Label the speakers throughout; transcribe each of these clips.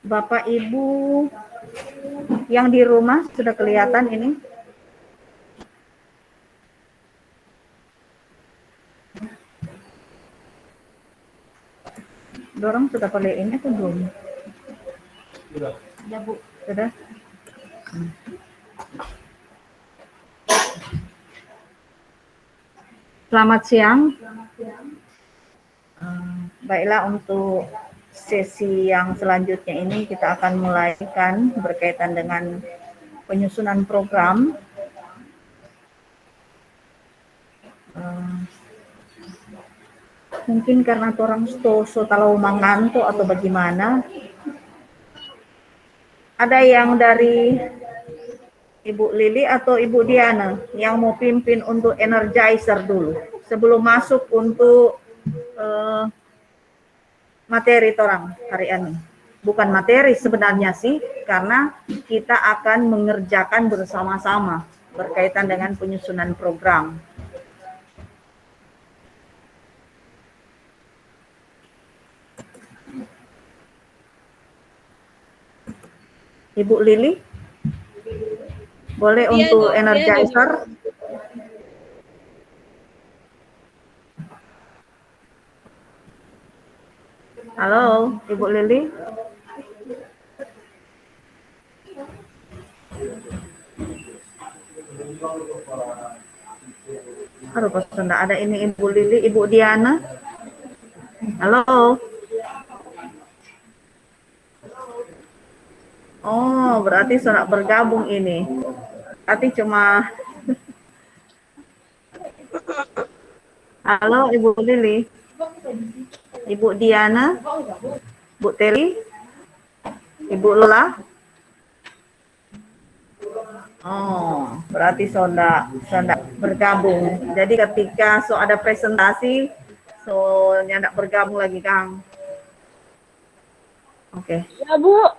Speaker 1: Bapak Ibu yang di rumah sudah kelihatan ini? Dorong sudah pakai ini atau belum? Sudah. Ya Bu. Sudah. Selamat siang. Baiklah, untuk sesi yang selanjutnya ini kita akan mulaikan berkaitan dengan penyusunan program. Mungkin karena orang so talau manganto atau bagaimana. Ada yang dari Ibu Lili atau Ibu Diana yang mau pimpin untuk energizer dulu sebelum masuk untuk materi orang hari ini. Bukan materi sebenarnya sih, karena kita akan mengerjakan bersama-sama berkaitan dengan penyusunan program. Ibu Lili, boleh untuk energizer? Halo, Ibu Lili. Aduh, pas enggak ada ini Ibu Lili, Ibu Diana. Halo. Oh, berarti sudah bergabung ini. Berarti cuma halo Ibu Lili, Ibu Diana, Bu Teli, Ibu Lola. Oh, berarti sudah bergabung. Jadi ketika ada presentasi, nyandak bergabung lagi Kang. Oke.
Speaker 2: Ya Bu.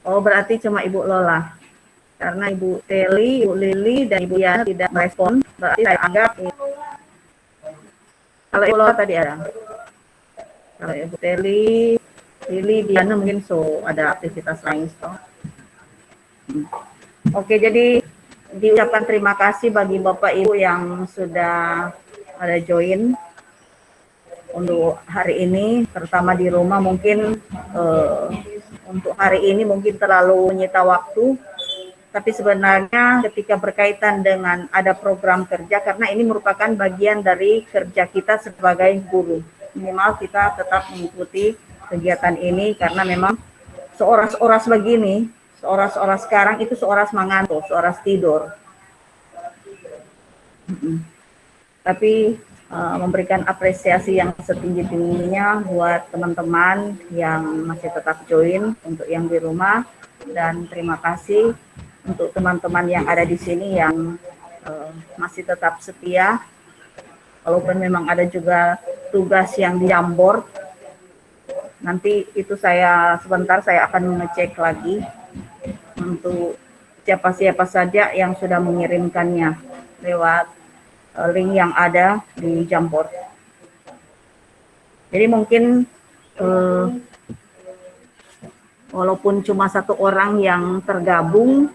Speaker 1: Oh, berarti cuma Ibu Lola. Karena Ibu Teli, Ibu Lili, dan Ibu Yana tidak merespon, berarti saya anggap kalau Ibu Lola tadi ada. Kalau Ibu Teli, Lili, Diana mungkin ada aktivitas lain. Oke, jadi diucapkan terima kasih bagi Bapak Ibu yang sudah ada join untuk hari ini, terutama di rumah. Mungkin untuk hari ini mungkin terlalu menyita waktu, tapi sebenarnya ketika berkaitan dengan ada program kerja, karena ini merupakan bagian dari kerja kita sebagai guru, minimal kita tetap mengikuti kegiatan ini, karena memang seoras-oras begini, seoras-oras sekarang itu seoras mengantuk, seoras tidur. Tapi memberikan apresiasi yang setinggi-tingginya buat teman-teman yang masih tetap join untuk yang di rumah, dan terima kasih untuk teman-teman yang ada di sini yang masih tetap setia, walaupun memang ada juga tugas yang di Jambor. Nanti itu sebentar saya akan mengecek lagi untuk siapa-siapa saja yang sudah mengirimkannya lewat link yang ada di Jambor. Jadi mungkin walaupun cuma satu orang yang tergabung,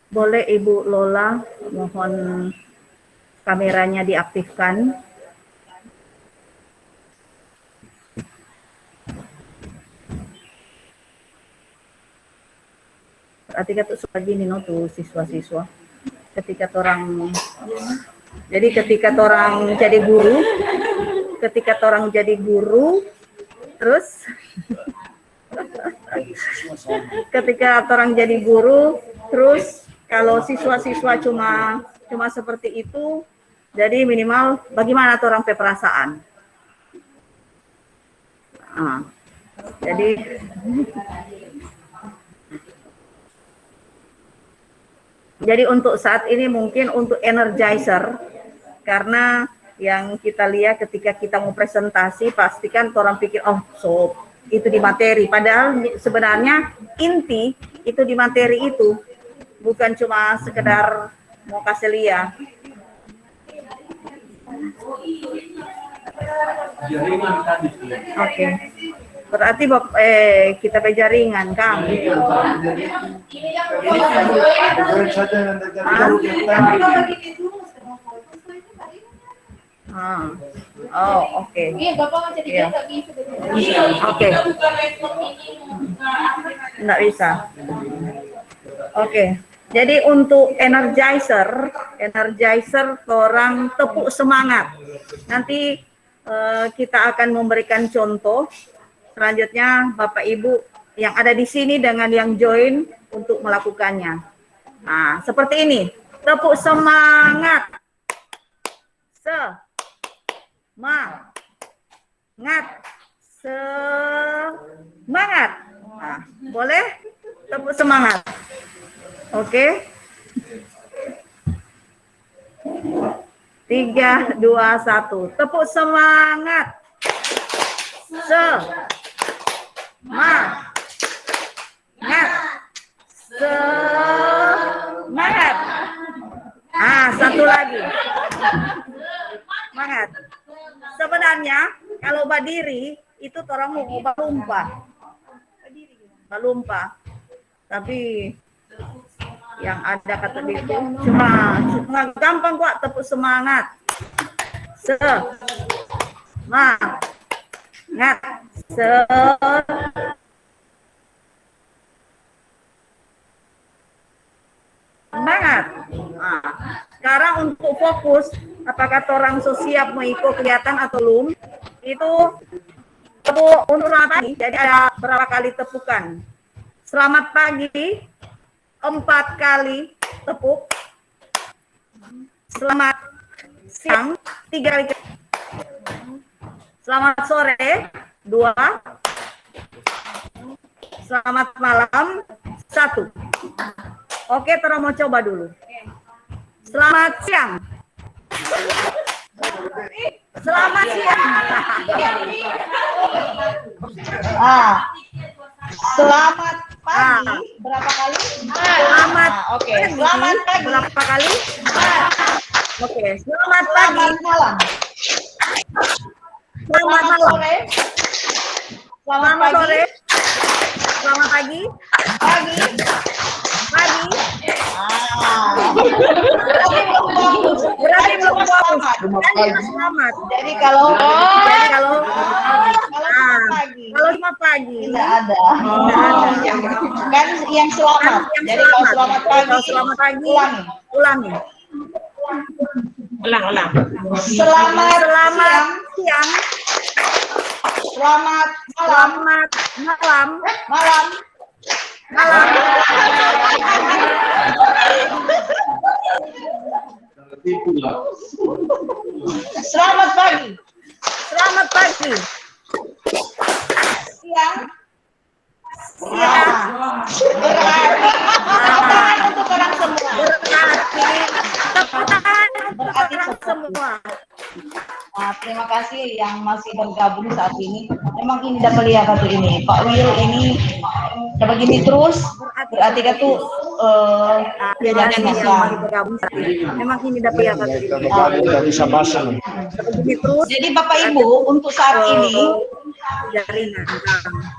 Speaker 1: boleh Ibu Lola mohon kameranya diaktifkan. Berarti kata lagi nih tuh siswa-siswa. Ketika orang jadi guru, terus ketika orang jadi guru, terus kalau siswa-siswa cuma seperti itu, jadi minimal bagaimana orang perasaan. Jadi untuk saat ini mungkin untuk energizer, Karena yang kita lihat ketika kita mau presentasi, pastikan orang pikir, oh so itu di materi. Padahal sebenarnya inti itu di materi itu, bukan cuma sekedar mau kasih lihat. Oke. Berarti kita jaringan, Kang. Oh, oke. Iya. Oke. Nggak bisa. Oke. Jadi untuk energizer orang tepuk semangat. Nanti kita akan memberikan contoh. Selanjutnya Bapak Ibu yang ada di sini dengan yang join untuk melakukannya. Nah, seperti ini. Tepuk semangat. Semangat. Nah, boleh? Tepuk semangat. Oke. 3, 2, 1. Tepuk semangat. Semangat. Semangat. Satu lagi. Semangat. Sebenarnya kalau berdiri itu orang mau balumpa. Tapi yang ada kata itu cuma gampang kok, tepuk semangat. Semangat. Semangat. Sekarang untuk fokus, apakah orang siap mau ikut kegiatan atau belum? Itu tepuk untuk pagi. Jadi ada berapa kali tepukan? Selamat pagi, 4 kali tepuk. Selamat siang, 3 kali. Selamat sore, 2. Selamat malam, 1. Oke, Tora mau coba dulu. Selamat siang. Selamat siang.
Speaker 2: Selamat pagi. Berapa kali?
Speaker 1: Selamat.
Speaker 2: Oke. Selamat pagi.
Speaker 1: Berapa kali? Oke. Selamat pagi.
Speaker 2: Selamat malam.
Speaker 1: Selamat malam.
Speaker 2: Sore. Selamat pagi.
Speaker 1: Sore. Selamat pagi.
Speaker 2: Pagi.
Speaker 1: Berarti belum fokus. Selamat.
Speaker 2: Jadi kalau
Speaker 1: selamat pagi.
Speaker 2: Tidak ada. Kan yang selamat. Jadi kalau selamat pagi.
Speaker 1: Ulangi.
Speaker 3: Ulang.
Speaker 1: Selamat siang. Selamat malam.
Speaker 2: Selamat pagi. Siang. Berarti untuk orang semua.
Speaker 1: Berarti semua.
Speaker 2: Terima kasih yang masih bergabung saat ini. Memang ini dapat lihat satu ini, Pak Will ini dapat gini terus. Berarti kan tuh
Speaker 1: yang masih bergabung saat ini. Memang ini dapat lihat satu ini.
Speaker 2: Jadi Bapak Ibu untuk saat ini
Speaker 1: Jaringan.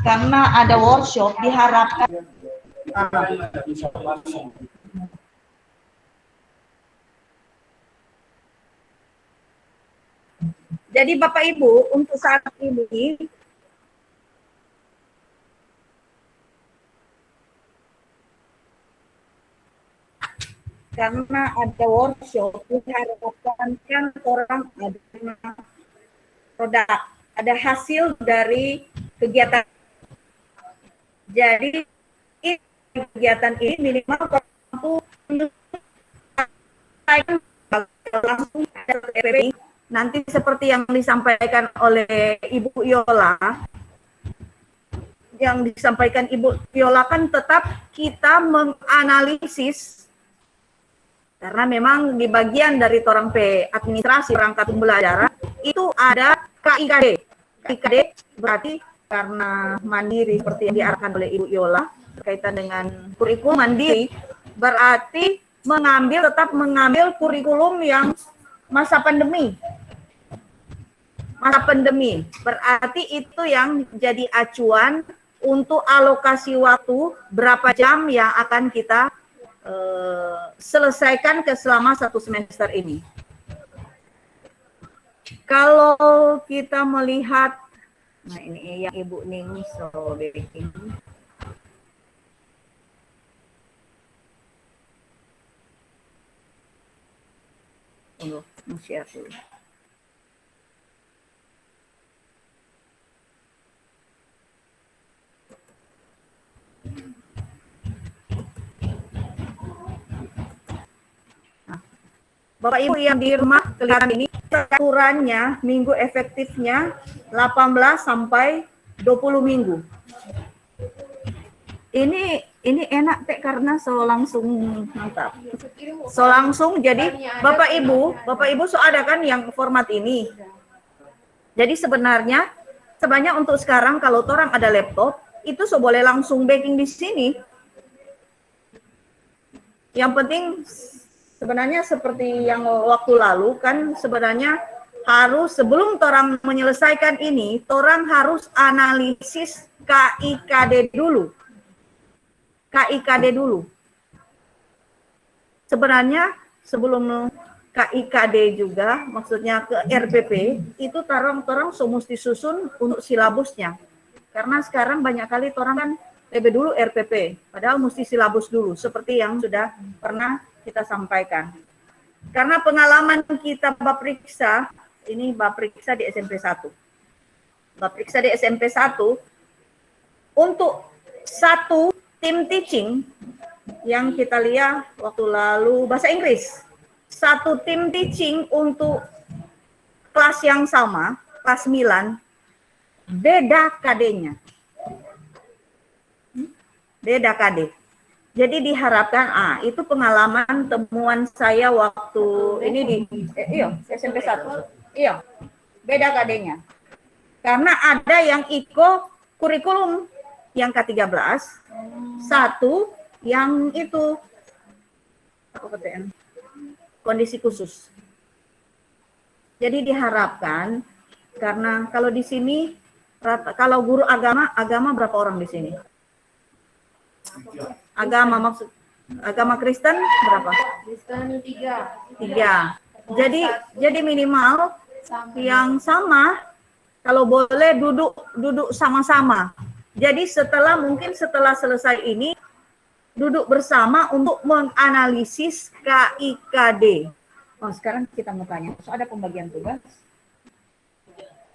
Speaker 2: karena ada workshop diharapkan
Speaker 1: Jadi Bapak Ibu untuk saat ini karena ada workshop diharapkan kan orang ada produk, ada hasil dari kegiatan. Jadi kegiatan ini minimal langsung nanti seperti yang disampaikan oleh Ibu Yola, kan tetap kita menganalisis Karena memang di bagian dari torang administrasi perangkat pembelajaran itu ada KIKD. KIKD berarti karena mandiri seperti yang diarahkan oleh Ibu Yola berkaitan dengan kurikulum mandiri, berarti tetap mengambil kurikulum yang masa pandemi. Masa pandemi berarti itu yang jadi acuan untuk alokasi waktu berapa jam yang akan kita selesaikan selama 1 semester ini. Kalau kita melihat, nah ini yang Ibu Ning ini. Tunggu, share dulu. Bapak Ibu yang di rumah kelihatan ini aturannya minggu efektifnya 18 sampai 20 minggu. Ini enak Teh karena langsung mantap. Langsung jadi Bapak Ibu so ada kan yang format ini. Jadi sebenarnya untuk sekarang kalau orang ada laptop itu so boleh langsung backing di sini. Yang penting sebenarnya seperti yang waktu lalu kan sebenarnya harus sebelum orang menyelesaikan ini, orang harus analisis KIKD dulu. KIKD dulu. Sebenarnya sebelum KIKD juga, maksudnya ke RPP, itu orang so mesti susun untuk silabusnya. Karena sekarang banyak kali orang kan lebih dulu RPP, padahal mesti silabus dulu, seperti yang sudah pernah kita sampaikan. Karena pengalaman kita Bapriksa, ini Bapriksa di SMP 1. Bapriksa di SMP 1, untuk satu tim teaching yang kita lihat waktu lalu bahasa Inggris. Satu tim teaching untuk kelas yang sama, kelas 9, beda KD-nya. Beda KD. Jadi diharapkan, itu pengalaman temuan saya waktu ini di SMP 1. Iya, beda KD-nya. Karena ada yang ikut kurikulum yang ke-13, satu yang itu kondisi khusus. Jadi diharapkan, karena kalau di sini, kalau guru agama berapa orang di sini? Agama Kristen berapa?
Speaker 2: Kristen 3.
Speaker 1: Jadi minimal yang sama, kalau boleh duduk sama-sama. Jadi mungkin setelah selesai ini duduk bersama untuk menganalisis KIKD. Oh, sekarang kita mau tanya, so ada pembagian tugas?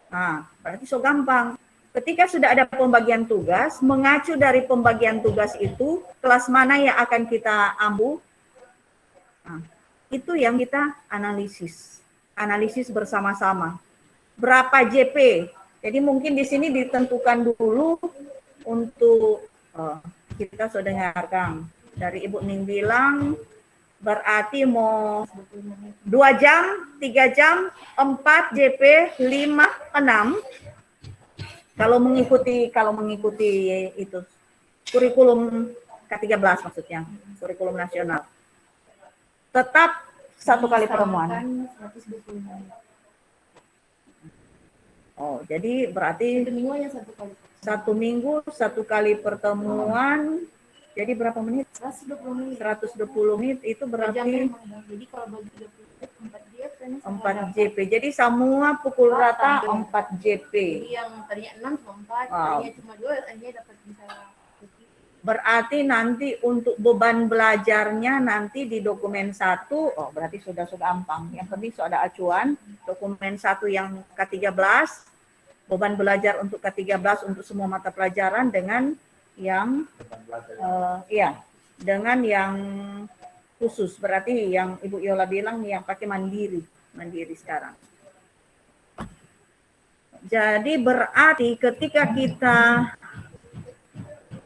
Speaker 1: Nah, berarti so gampang. Ketika sudah ada pembagian tugas, mengacu dari pembagian tugas itu, kelas mana yang akan kita ambil, itu yang kita analisis. Analisis bersama-sama. Berapa JP? Jadi mungkin di sini ditentukan dulu untuk, kita sudah dengarkan. Dari Ibu Ning bilang, berarti mau 2 jam, 3 jam, 4 JP, 5, 6. Kalau mengikuti itu kurikulum K13 maksudnya, kurikulum nasional. Tetap 1 kali pertemuan. Oh, jadi berarti 1 minggu 1 kali pertemuan. Jadi berapa menit? 120 menit itu berarti
Speaker 2: Jadi kalau bagi
Speaker 1: 4 JP. Jadi semua pukul rata 4 JP.
Speaker 2: Jadi yang tadinya 6 cuma 4, tadinya cuma 2, akhirnya dapat bisa.
Speaker 1: Berarti nanti untuk beban belajarnya nanti di dokumen 1, berarti sudah gampang. Yang penting sudah ada acuan, dokumen 1 yang K13, beban belajar untuk K13 untuk semua mata pelajaran dengan yang dengan yang khusus. Berarti yang Ibu Yola bilang yang pakai mandiri sekarang. Jadi berarti ketika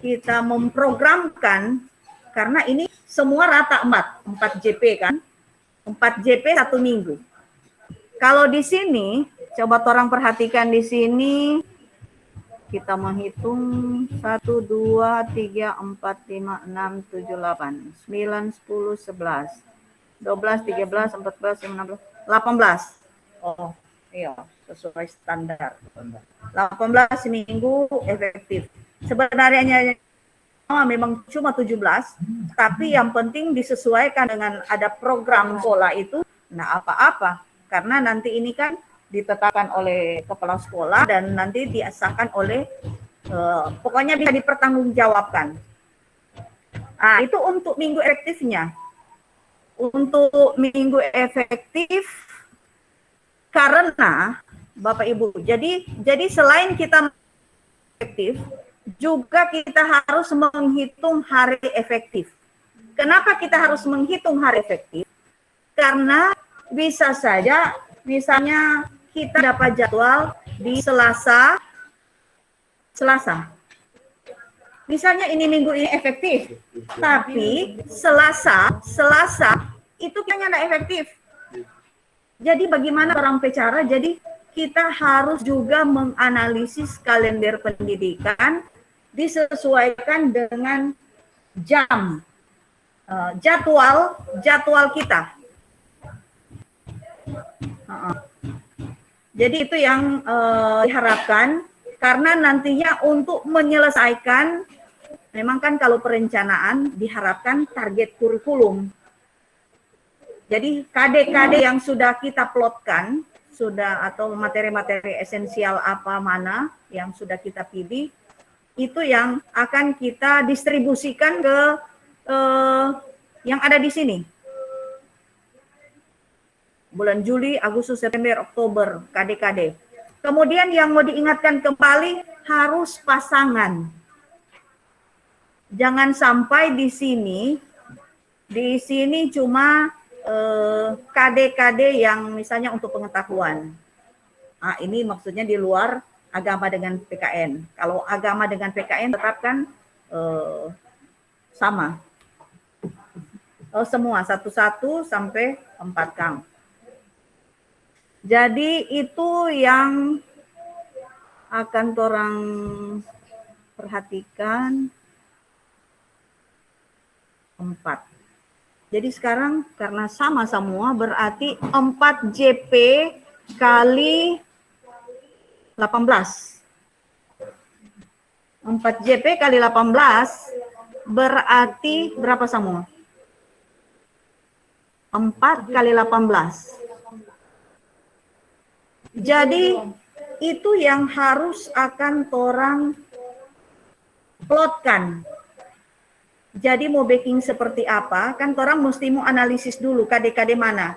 Speaker 1: kita memprogramkan, karena ini semua rata 4 JP kan, 4 JP 1 minggu. Kalau di sini, coba orang perhatikan di sini, kita menghitung 1, 2, 3, 4, 5, 6, 7, 8, 9, 10, 11, 12, 13, 14, 15, 18. Oh, iya, sesuai standar. 18 minggu efektif. Sebenarnya memang cuma 17, tapi yang penting disesuaikan dengan ada program pola itu, nah apa-apa. Karena nanti ini kan ditetapkan oleh kepala sekolah dan nanti diasahkan oleh, pokoknya bisa dipertanggungjawabkan. Nah, itu untuk minggu efektifnya. Untuk minggu efektif, karena Bapak Ibu, jadi selain kita efektif, juga kita harus menghitung hari efektif. Kenapa kita harus menghitung hari efektif? Karena bisa saja misalnya kita dapat jadwal di Selasa. Misalnya ini minggu ini efektif, tapi Selasa itu kayaknya nggak efektif. Jadi bagaimana orang bicara? Jadi kita harus juga menganalisis kalender pendidikan disesuaikan dengan jam, jadwal kita. Jadi itu yang diharapkan, karena nantinya untuk menyelesaikan, memang kan kalau perencanaan diharapkan target kurikulum. Jadi KD-KD yang sudah kita plotkan, atau materi-materi esensial apa mana yang sudah kita pilih, itu yang akan kita distribusikan ke yang ada di sini. Bulan Juli, Agustus, September, Oktober, KD-KD. Kemudian yang mau diingatkan kembali, harus pasangan. Jangan sampai di sini cuma KD-KD yang misalnya untuk pengetahuan. Nah, ini maksudnya di luar agama dengan PKN. Kalau agama dengan PKN tetapkan sama. Semua 1-1 sampai 4 Kang. Jadi itu yang akan orang perhatikan 4. Jadi sekarang karena sama semua berarti 4 JP kali 18. 4 JP kali 18 berarti berapa semua? 4 kali 18. Jadi itu yang harus akan orang plotkan. Jadi mau backing seperti apa, kan orang mesti mau analisis dulu KD-KD mana.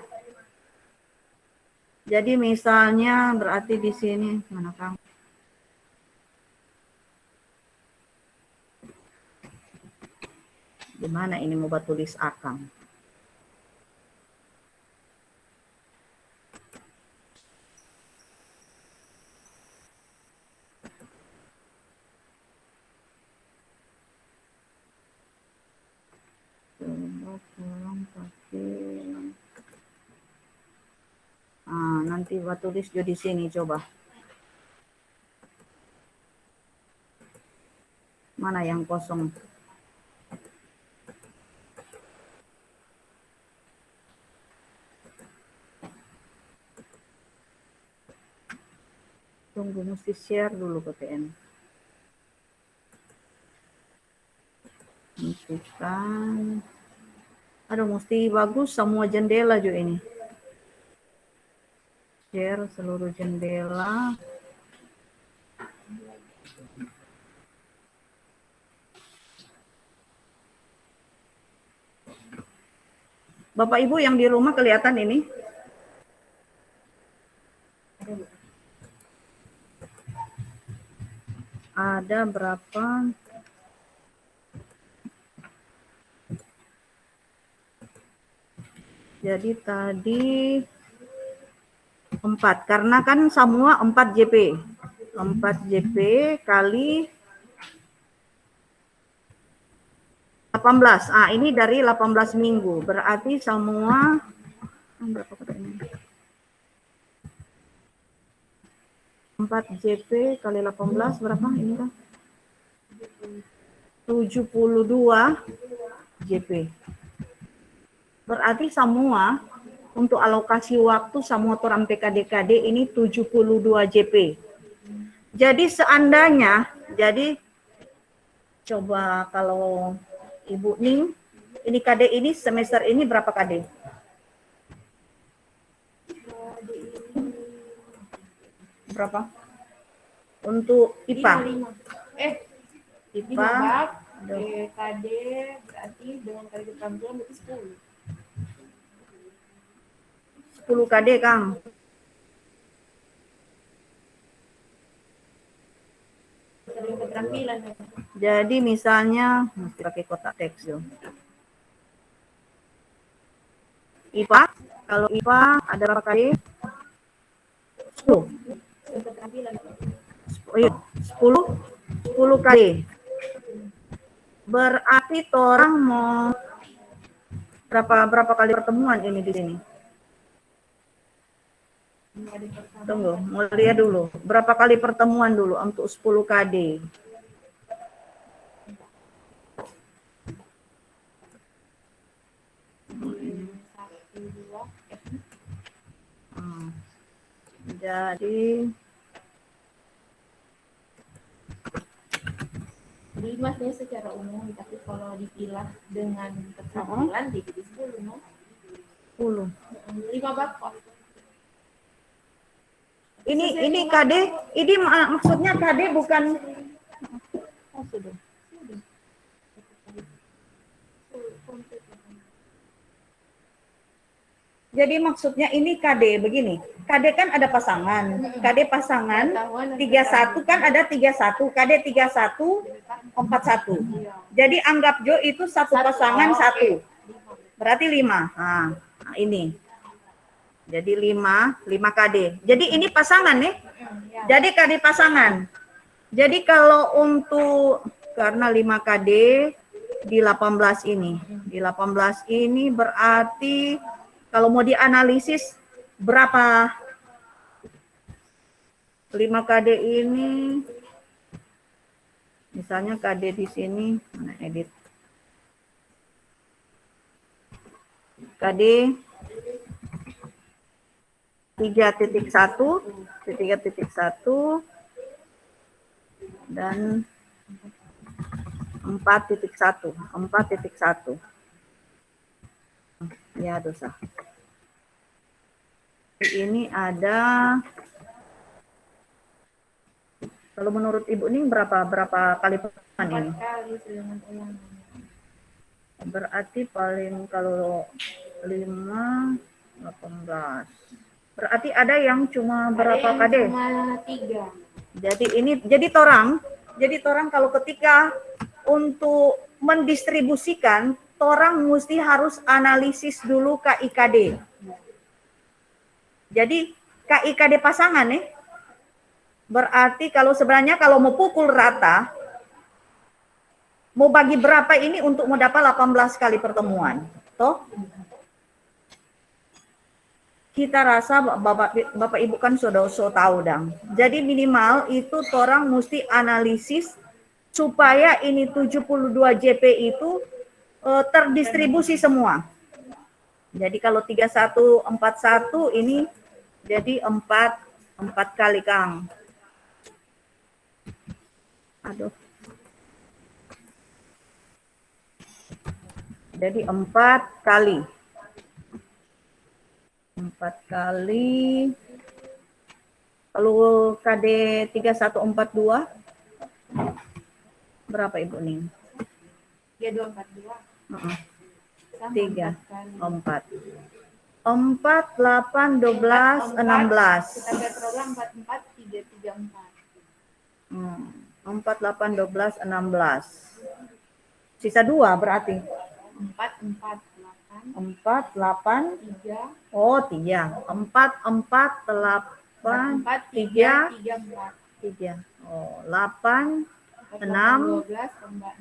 Speaker 1: Jadi misalnya berarti di sini mana Kang? Di mana ini mau tulis Akang? Nanti buat tulis juga di sini coba. Mana yang kosong? Tunggu mesti share dulu ke PN. Kan. Aduh, mesti bagus semua jendela juga ini. Share seluruh jendela. Bapak Ibu yang di rumah kelihatan ini? Ada berapa? Jadi tadi 4, karena kan semua 4 JP. 4 JP kali 18. Ini dari 18 minggu. Berarti semua Berapa kata ini? 4 JP kali 18 berapa ini kan? 72 JP. Berarti semua untuk alokasi waktu semua orang PKD-KD ini 72 JP. Jadi seandainya, jadi coba kalau Ibu Ning, ini KD ini semester ini berapa KD? Berapa? Untuk IPA. IPA
Speaker 3: bab KD berarti dengan kali keterampilan berarti 10.
Speaker 1: 10 KD, Kang.
Speaker 3: Dengan keterampilan.
Speaker 1: Jadi misalnya mesti pakai kotak teks yo. IPA, kalau IPA ada berapa KD? 10.
Speaker 3: Keterampilan.
Speaker 1: Oh iya, 10 kali. Berarti orang mau berapa kali pertemuan ini di sini? Tunggu, mau lihat dulu. Berapa kali pertemuan dulu untuk 10 KD? Jadi
Speaker 3: 5 secara umum, tapi kalau dipilah dengan keterampilan jadi 10, no?
Speaker 1: 10.
Speaker 3: 5 bab kok.
Speaker 1: Ini KD, ini maksudnya KD bukan Jadi maksudnya ini KD begini. KD kan ada pasangan. KD pasangan 31 kan ada 31. KD 31 41. Jadi anggap Jo itu satu pasangan satu. Berarti 5. Nah, ini. Jadi 5 KD. Jadi ini pasangan nih. Jadi KD pasangan. Jadi kalau untuk karena 5 KD di 18 ini. Di 18 ini berarti kalau mau dianalisis berapa 5 KD ini, misalnya KD di sini, mana edit, KD 3.1 dan 4.1. Ya, dosa. Ini ada, kalau menurut Ibu Ning berapa kali pertemuan ini?
Speaker 3: 4 kali dengan ulangan.
Speaker 1: Berarti paling kalau 5 18. Berarti ada yang cuma berapa KD?
Speaker 3: Cuma 3.
Speaker 1: Jadi torang kalau ketika untuk mendistribusikan, torang mesti harus analisis dulu KIKD. Jadi KIKD pasangan nih. Berarti kalau sebenarnya kalau mau pukul rata, mau bagi berapa ini untuk mau dapat 18 kali pertemuan. Toh? Kita rasa Bapak Ibu kan sudah tahu dong. Jadi minimal itu orang mesti analisis supaya ini 72 JP itu terdistribusi semua. Jadi kalau 3141 ini jadi 4 kali, Kang. Aduh. Jadi 4 kali. 4 kali. Kalau KD 3142 berapa Ibu Ning?
Speaker 3: 3242.
Speaker 1: 3 4 8 12 16.
Speaker 3: Kita program 44334.
Speaker 1: 4 8 12 16. Sisa 2 berarti
Speaker 3: 448
Speaker 1: 4 8
Speaker 3: 3
Speaker 1: oh 3 4 4 8 3 3 oh 8 6
Speaker 3: 12 tambah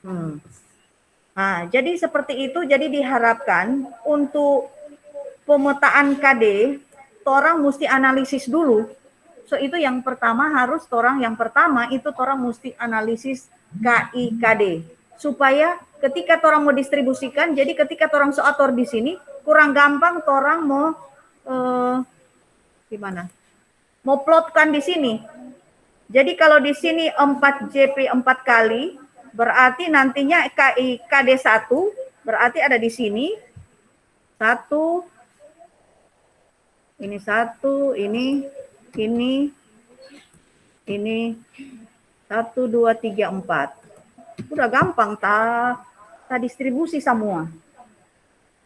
Speaker 3: 6.
Speaker 1: Nah, jadi seperti itu, jadi diharapkan untuk pemetaan KD, torang mesti analisis dulu. So itu yang pertama harus yang pertama itu torang mesti analisis KIKD supaya ketika torang mau distribusikan, jadi ketika torang so atur di sini kurang gampang torang mau gimana? Mau plotkan di sini. Jadi kalau di sini 4 JP 4 kali, berarti nantinya KIKD 1 berarti ada di sini 1, ini 1, ini 1, 2, 3, 4. Udah gampang ta distribusi semua.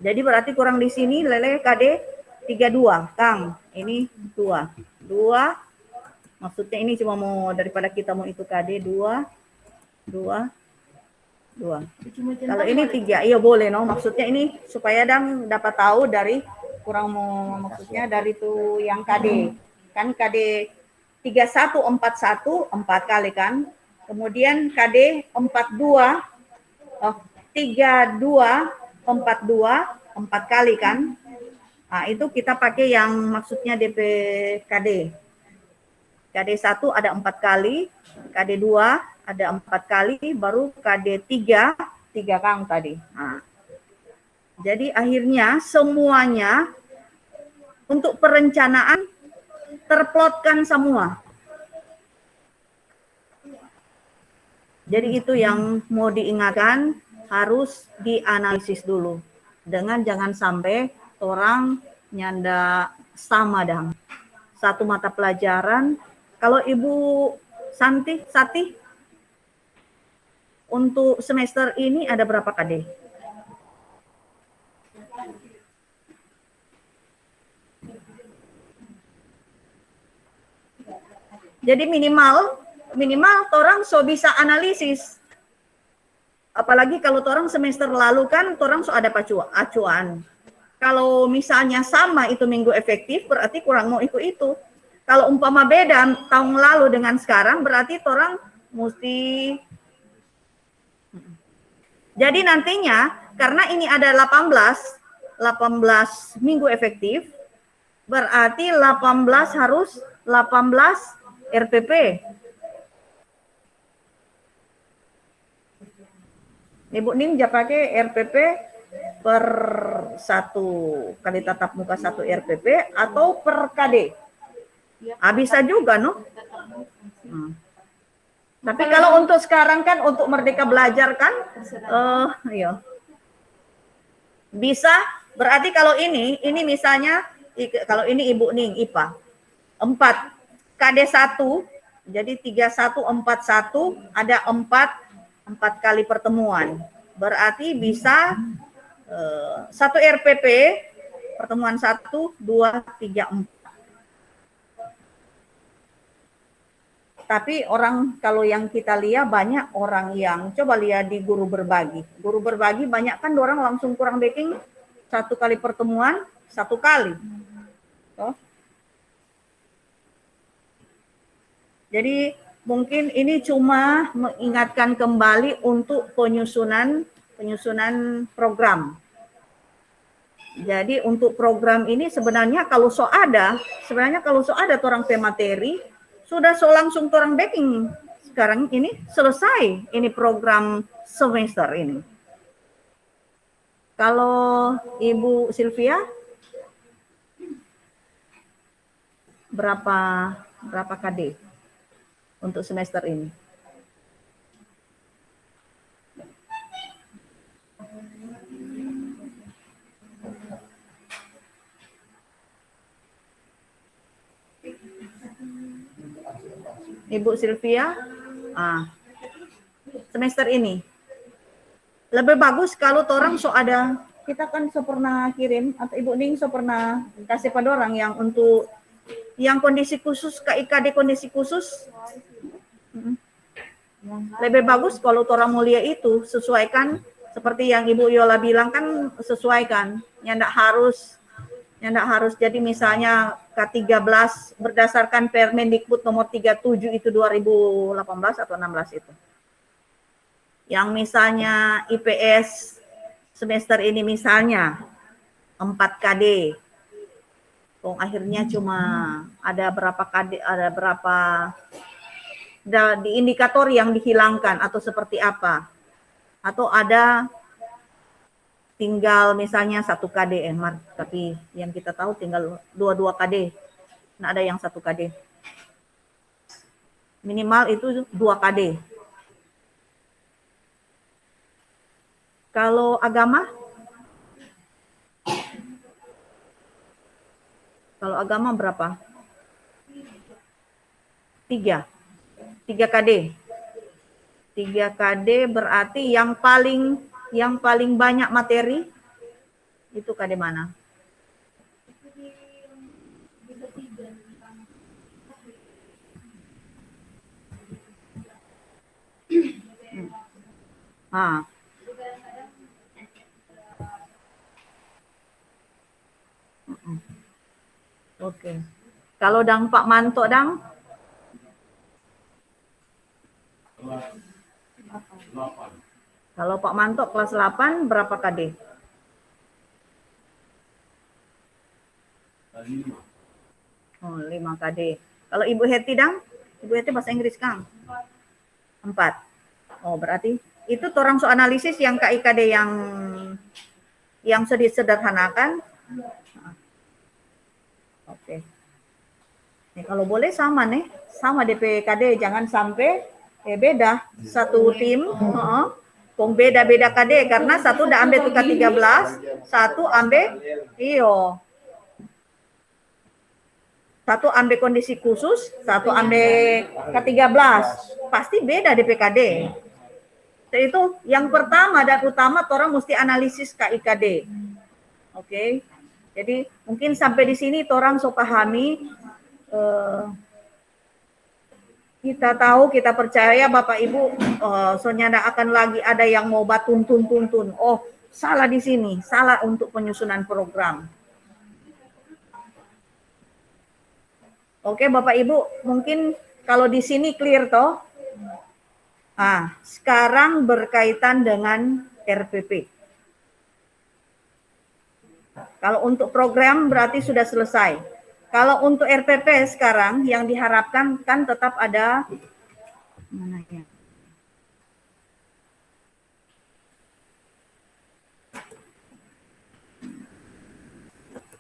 Speaker 1: Jadi berarti kurang di sini lele KD 32, Kang. Ini 2. 2 maksudnya ini cuma mau daripada kita mau itu KD 2. Kalau ini 3, iya boleh no. Maksudnya ini supaya dang dapat tahu dari kurang mau maksudnya dari itu yang KD. Kan KD 3141 4 kali kan. Kemudian KD 32 4 kali kan. Nah, itu kita pakai yang maksudnya DP KD. KD 1 ada 4 kali, KD 2 ada 4 kali, baru KD 3 Kang tadi. Nah, jadi akhirnya semuanya untuk perencanaan terplotkan semua. Jadi itu yang mau diingatkan, harus dianalisis dulu. Dengan jangan sampai orang nyanda sama dong. Satu mata pelajaran. Kalau Ibu Sati, untuk semester ini ada berapa KD? Jadi minimal orang so bisa analisis. Apalagi kalau orang semester lalu kan orang so ada acuan. Kalau misalnya sama itu minggu efektif, berarti kurang mau ikut itu. Kalau umpama beda tahun lalu dengan sekarang, berarti orang mesti. Jadi nantinya, karena ini ada 18 minggu efektif, berarti 18 harus 18 RPP. Ibu Ning pakai RPP per 1 kali tatap muka 1 RPP atau per KD? Bisa juga, no? Tapi kalau untuk sekarang kan, untuk Merdeka Belajar kan, iya. Bisa, berarti kalau ini misalnya, kalau ini Ibu Ning, IPA, 4, KD 1, jadi 3141, ada 4 kali pertemuan. Berarti bisa 1 RPP, pertemuan 1, 2, 3, 4. Tapi orang kalau yang kita lihat banyak orang yang coba lihat di guru berbagi. Guru berbagi banyak kan orang langsung kurang backing 1 kali pertemuan 1 kali. Oh. Jadi mungkin ini cuma mengingatkan kembali untuk penyusunan program. Jadi untuk program ini sebenarnya kalau so ada orang pemateri sudah langsung orang backing. Sekarang ini selesai ini program semester ini. Kalau Ibu Sylvia berapa KD untuk semester ini? Ibu Sylvia, semester ini lebih bagus kalau orang so ada, kita kan so pernah kirim atau Ibu Ning so pernah kasih pada orang yang untuk yang kondisi khusus, KIKD kondisi khusus. Lebih bagus kalau orang mulia itu sesuaikan seperti yang Ibu Yola bilang kan, sesuaikan, yang enggak harus jadi misalnya K13 berdasarkan Permendikbud nomor 37 itu 2018 atau 16 itu. Yang misalnya IPS semester ini misalnya 4 KD, Kok akhirnya cuma ada berapa di indikator yang dihilangkan atau seperti apa? Atau ada tinggal misalnya 1 KD tapi yang kita tahu tinggal 22 KD. Nah, ada yang 1 KD. Minimal itu 2 KD. Kalau agama? Kalau agama berapa? 3 KD. 3 KD berarti yang paling banyak materi itu KD mana? Ah. Oke. Kalau dang Pak Manto dang? Kalau Pak Manto kelas 8 berapa KD? 5 KD. Kalau Ibu Heti dang? Ibu Heti bahasa Inggris Kang? 4. Oh, berarti itu torang so analisis yang KIKD yang sederhanakan. Oke. Nih, kalau boleh sama DPKD, jangan sampai beda satu tim, kong beda-beda KD karena satu udah ambil tuh K13, satu ambil satu ambil kondisi khusus, satu ambil K13, pasti beda DPKD. Jadi itu yang pertama dan utama orang mesti analisis KIKD. Oke. Jadi mungkin sampai di sini orang so pahami, kita tahu, kita percaya Bapak Ibu, soalnya akan lagi ada yang mau tuntun. Oh, salah di sini, salah untuk penyusunan program. Oke, Bapak Ibu, mungkin kalau di sini clear toh. Nah, sekarang berkaitan dengan RPP. Kalau untuk program berarti sudah selesai. Kalau untuk RPP sekarang yang diharapkan kan tetap ada mana ya?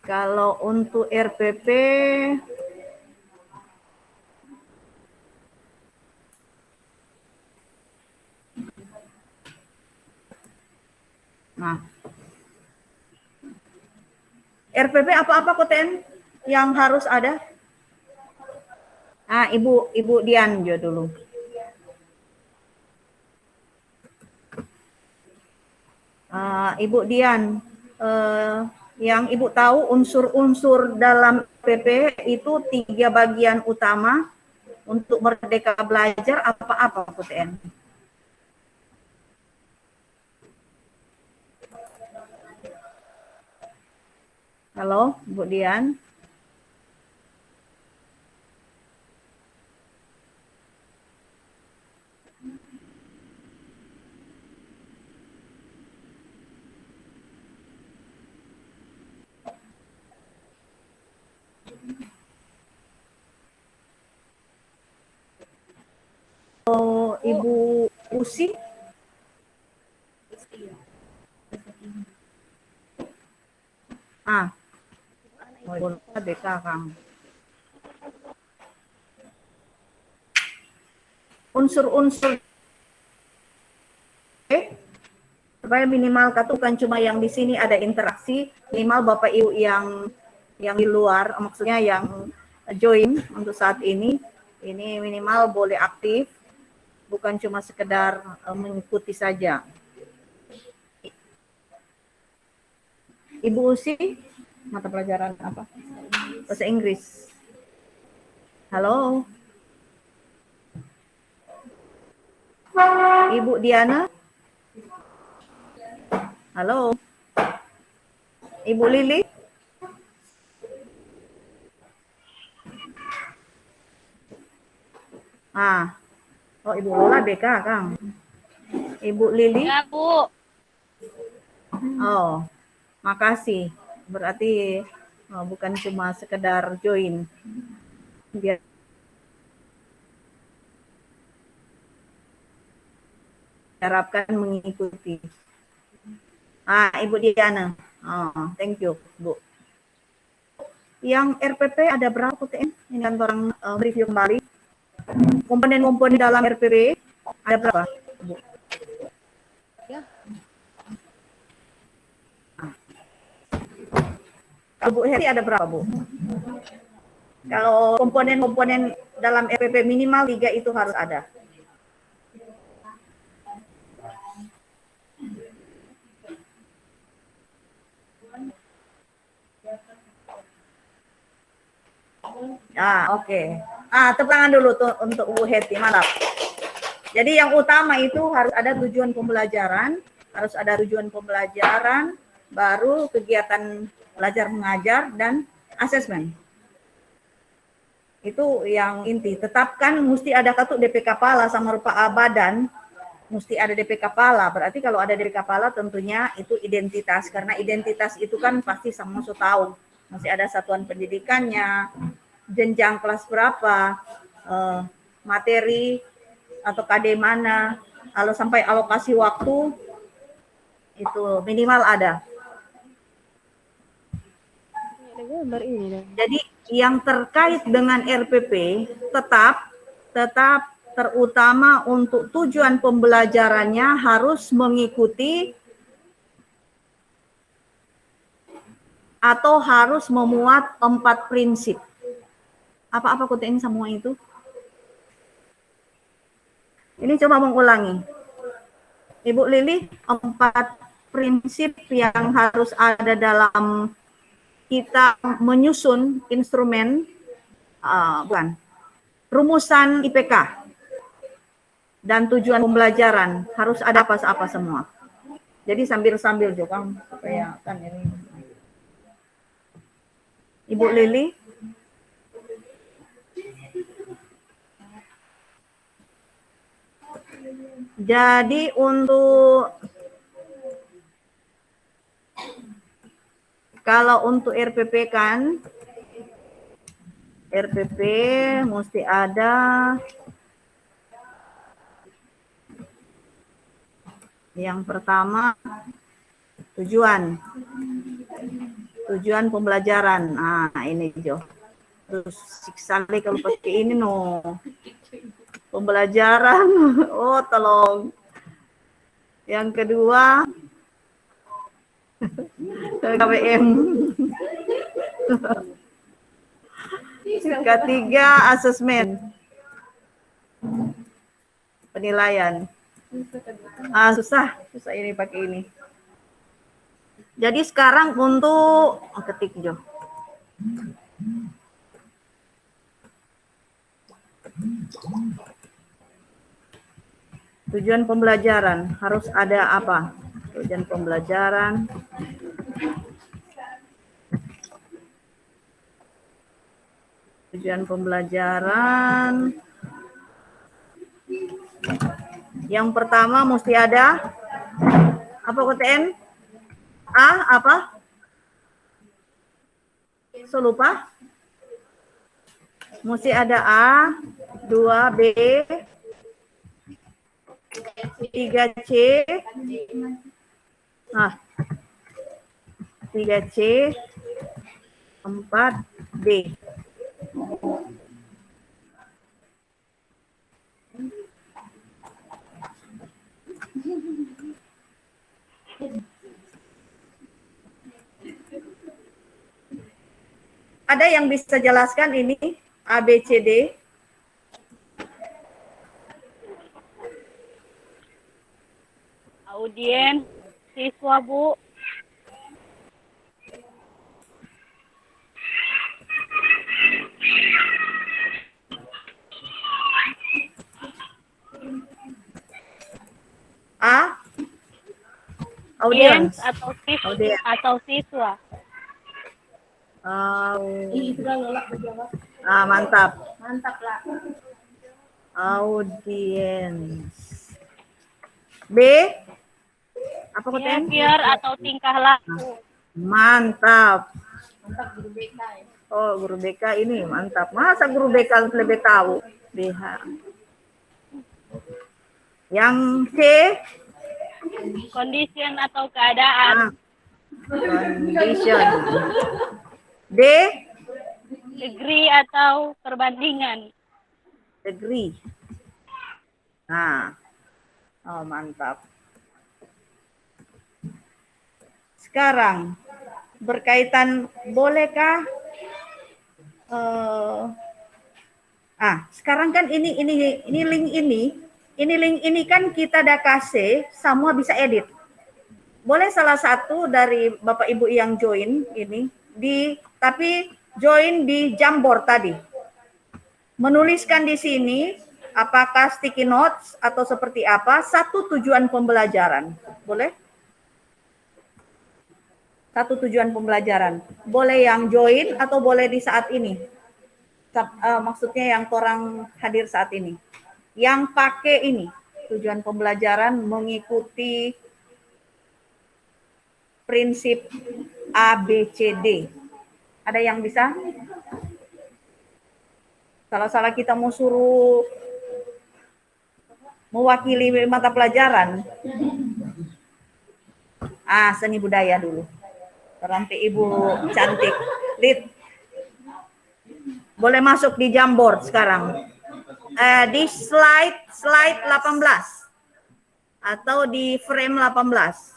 Speaker 1: Kalau untuk RPP nah, RPP apa-apa KTN yang harus ada? Ah, Ibu Dian jo dulu. Ibu Dian, yang Ibu tahu unsur-unsur dalam PP itu 3 bagian utama untuk Merdeka Belajar apa-apa KTN? Halo, Bu Dian. Oh, Ibu Usi. BK Kang. Unsur-unsur supaya minimal katukan cuma yang di sini ada interaksi, minimal Bapak Ibu yang di luar, maksudnya yang join untuk saat ini minimal boleh aktif, bukan cuma sekedar mengikuti saja. Ibu Usi, mata pelajaran apa? Bahasa Inggris. Halo. Ibu Diana. Halo. Ibu Lili. Oh Ibu Lola BK, Kang. Ibu Lili.
Speaker 4: Ya, Bu.
Speaker 1: Oh, makasih. Berarti bukan cuma sekedar join. Biar harapkan mengikuti. Ibu Diana. Thank you, Bu. Yang RPP ada berapa UTM? Ini kan orang review kembali. Komponen-komponen dalam RPP ada berapa, Bu?
Speaker 4: Ya.
Speaker 1: Kalau Bu Heri ada berapa, Bu? Kalau komponen-komponen dalam RPP minimal 3 itu harus ada. Oke. Tepuk tangan dulu tuh untuk Bu Heti, mantap. Jadi yang utama itu harus ada tujuan pembelajaran, baru kegiatan belajar mengajar dan asesmen. Itu yang inti. Tetapkan mesti ada kartu DP kepala sama rupa badan, mesti ada DP kepala. Berarti kalau ada DP kepala tentunya itu identitas, karena identitas itu kan pasti sama so tahu. Masih ada satuan pendidikannya, jenjang kelas berapa, materi atau KD mana, kalau sampai alokasi waktu itu minimal ada. Jadi yang terkait dengan RPP tetap terutama untuk tujuan pembelajarannya harus mengikuti atau harus memuat 4 prinsip. Apa-apa kutain semua itu? Ini coba mengulangi. Ibu Lili, 4 prinsip yang harus ada dalam kita menyusun instrumen, rumusan IPK dan tujuan pembelajaran harus ada apa semua. Jadi sambil juga supaya kan ini. Ibu Lili. Jadi kalau untuk RPP kan, RPP mesti ada yang pertama tujuan pembelajaran. Ini Jo. Terus siksa kalau pakai ini no. Pembelajaran, tolong. Yang kedua, KBM. Ketiga, asesmen. Penilaian. Susah ini pakai ini. Jadi sekarang untuk ketik Jo. Tujuan pembelajaran harus ada apa? Tujuan pembelajaran. Tujuan pembelajaran. Yang pertama mesti ada apa KTN? Apa? So lupa. Mesti ada A, 2B, 3C, 3C, 4B. Ada yang bisa jelaskan ini A, B, C, D?
Speaker 4: Audien, siswa Bu.
Speaker 1: A, audiens
Speaker 4: atau siswa.
Speaker 1: Mantap.
Speaker 3: Mantap lah.
Speaker 1: Audiens. B, apa KTN?
Speaker 4: Behavior atau tingkah laku.
Speaker 1: Mantap.
Speaker 3: Mantap guru BK ya.
Speaker 1: Oh, guru BK ini mantap. Masa guru BK lebih tahu? BH. Yang C,
Speaker 4: Condition atau keadaan.
Speaker 1: condition. D,
Speaker 4: Degree atau perbandingan.
Speaker 1: degree. Nah, oh mantap. Sekarang berkaitan, bolehkah? Sekarang kan ini link ini kan kita udah kasih, semua bisa edit. Boleh salah satu dari Bapak Ibu yang join ini tapi join di Jamboard tadi. Menuliskan di sini apakah sticky notes atau seperti apa, satu tujuan pembelajaran. Boleh? Satu tujuan pembelajaran. Boleh yang join atau boleh di saat ini. Maksudnya yang orang hadir saat ini. Yang pakai ini, tujuan pembelajaran mengikuti prinsip ABCD. Ada yang bisa? Salah-salah kita mau suruh mewakili mata pelajaran. Seni budaya dulu. Nanti Ibu cantik. Lid. Boleh masuk di Jamboard sekarang. Di slide 18 atau di frame 18.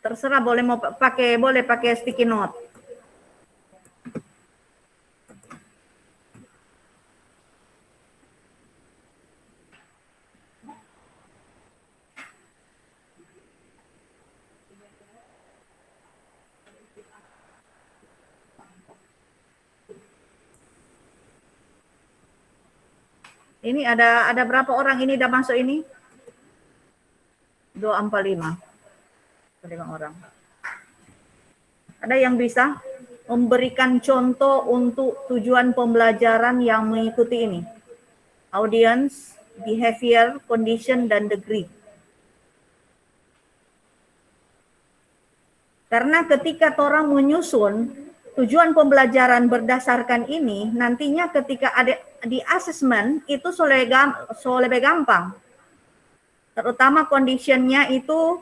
Speaker 1: Terserah, boleh pakai sticky note. Ini ada berapa orang ini udah masuk ini? 245. 5 orang. Ada yang bisa memberikan contoh untuk tujuan pembelajaran yang mengikuti ini? Audience, behavior, condition, dan degree. Karena ketika orang menyusun tujuan pembelajaran berdasarkan ini, nantinya ketika ada di assessment itu lebih gampang. Terutama condition itu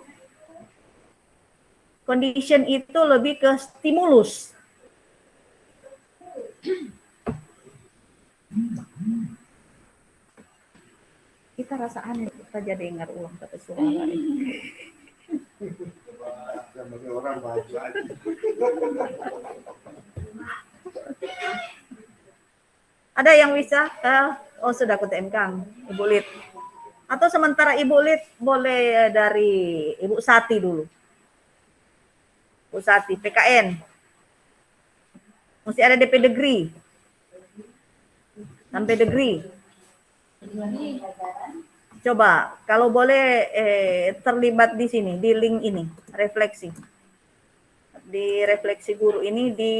Speaker 1: lebih ke stimulus. Kita rasa aneh kita jadi dengar ulang kata suara. Ada yang bisa? Sudah ke TM Kang, Ibu Lid. Atau sementara Ibu Lid boleh dari Ibu Sati dulu. Bu Sati, PKN. Mesti ada DP degree. Sampai degree. Coba, kalau boleh terlibat di sini, di link ini, refleksi. Di refleksi guru ini di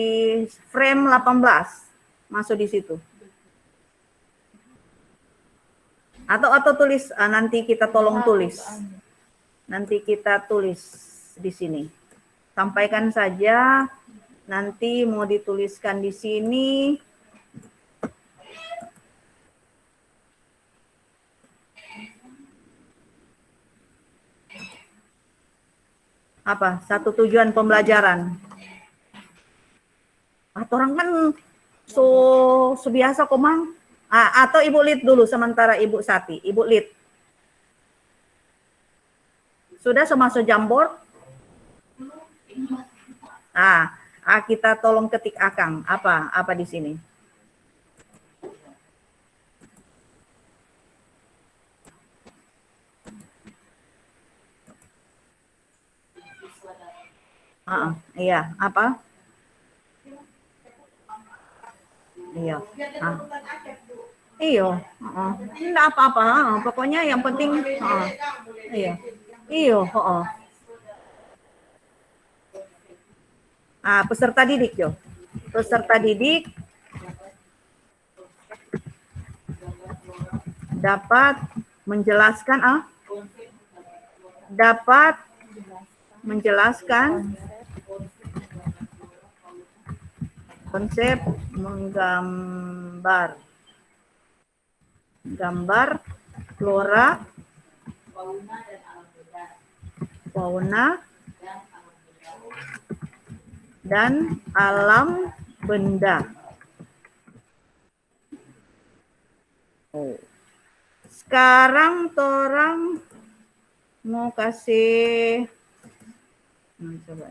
Speaker 1: frame 18. Masuk di situ. Atau tulis, nanti kita tolong tulis. Nanti kita tulis di sini. Sampaikan saja, nanti mau dituliskan di sini. Apa? Satu tujuan pembelajaran. Orang kan biasa komang. Atau Ibu Lid dulu sementara Ibu Sati. Ibu Lid. Sudah masuk Jamboard? Kita tolong ketik Akang. Apa di sini? Iya, apa? Iya. Iya, enggak apa-apa. Pokoknya yang penting iya. Iya, peserta didik yo. Peserta didik dapat menjelaskan dapat menjelaskan konsep menggambar flora, fauna dan alam benda. Sekarang torang mau kasih coba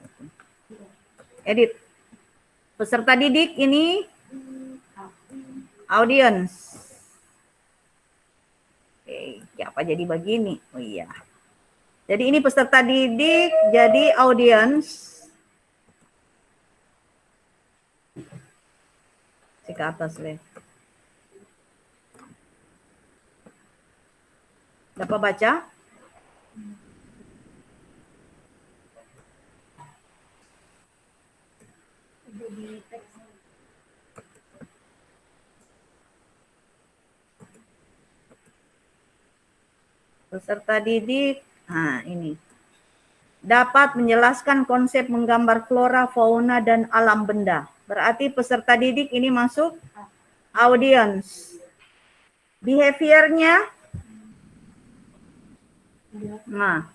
Speaker 1: edit peserta didik ini audience. Oke, apa jadi begini? Oh iya. Jadi ini peserta didik jadi audience. Si ke atas deh. Dapat baca? Peserta didik, nah ini. Dapat menjelaskan konsep menggambar flora, fauna, dan alam benda. Berarti peserta didik ini masuk audience. Behaviornya, nah,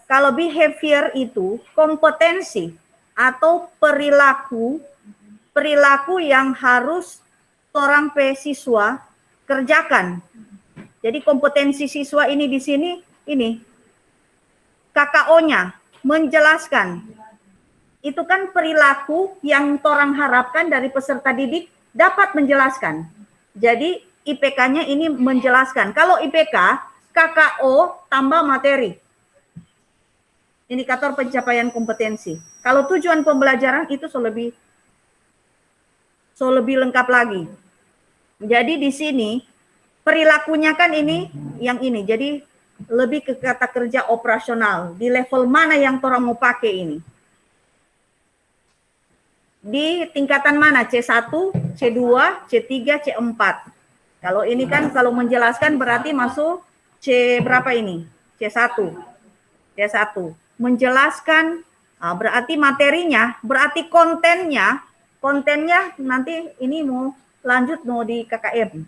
Speaker 1: kalau behavior itu kompetensi atau perilaku yang harus orang siswa kerjakan. Jadi kompetensi siswa ini di sini, ini KKO-nya menjelaskan. Itu kan perilaku yang orang harapkan dari peserta didik dapat menjelaskan. Jadi IPK-nya ini menjelaskan. Kalau IPK, KKO tambah materi. Indikator pencapaian kompetensi. Kalau tujuan pembelajaran itu lebih lengkap lagi. Jadi di sini perilakunya kan ini yang ini. Jadi lebih ke kata kerja operasional. Di level mana yang orang mau pakai ini? Di tingkatan mana? C1, C2, C3, C4. Kalau ini kan kalau menjelaskan berarti masuk C berapa ini? C1. C1. Menjelaskan berarti materinya, berarti kontennya nanti ini mau lanjut mau di KKM.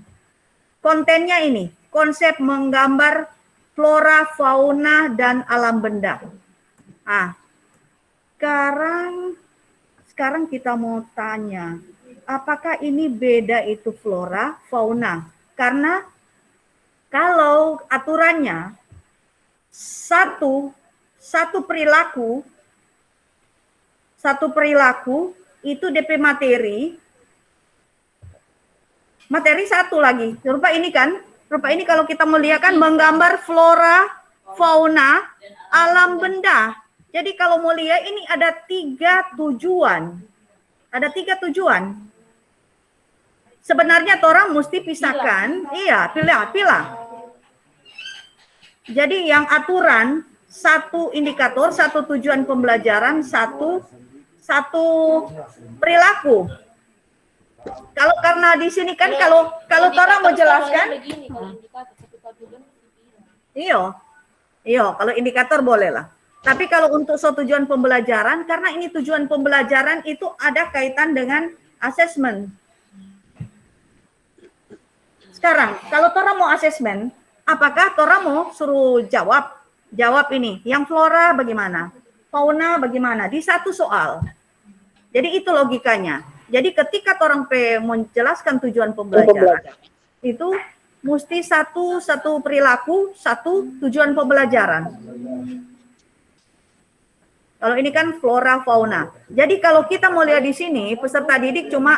Speaker 1: Kontennya ini, konsep menggambar flora, fauna, dan alam benda. Sekarang kita mau tanya, apakah ini beda itu flora, fauna? Karena kalau aturannya satu perilaku itu DP materi satu lagi. Rupa ini kalau kita melihat kan menggambar flora, fauna, alam benda. Jadi kalau mau lihat ini ada 3 tujuan. Ada 3 tujuan. Sebenarnya orang mesti pisahkan. Iya, pilih. Jadi yang aturan 1 indikator, 1 tujuan pembelajaran, 1 perilaku. Kalau karena di sini kan kalau orang mau jelaskan, iya, kalau indikator boleh lah. Tapi kalau untuk tujuan pembelajaran, karena ini tujuan pembelajaran itu ada kaitan dengan asesmen. Sekarang, kalau orang mau asesmen, apakah orang mau suruh jawab ini, yang flora bagaimana, fauna bagaimana, di satu soal. Jadi itu logikanya. Jadi ketika orang menjelaskan tujuan pembelajaran, itu mesti satu perilaku, 1 tujuan pembelajaran. Kalau ini kan flora, fauna. Jadi kalau kita mau lihat di sini, peserta didik cuma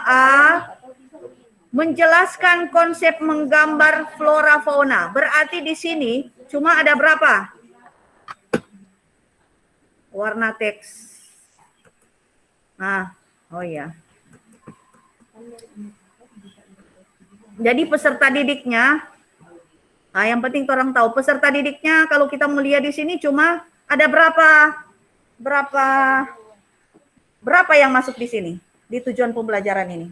Speaker 1: menjelaskan konsep menggambar flora, fauna. Berarti di sini cuma ada berapa? Warna teks. Oh iya. Jadi peserta didiknya, yang penting orang tahu peserta didiknya kalau kita melihat di sini cuma ada berapa yang masuk di sini di tujuan pembelajaran ini?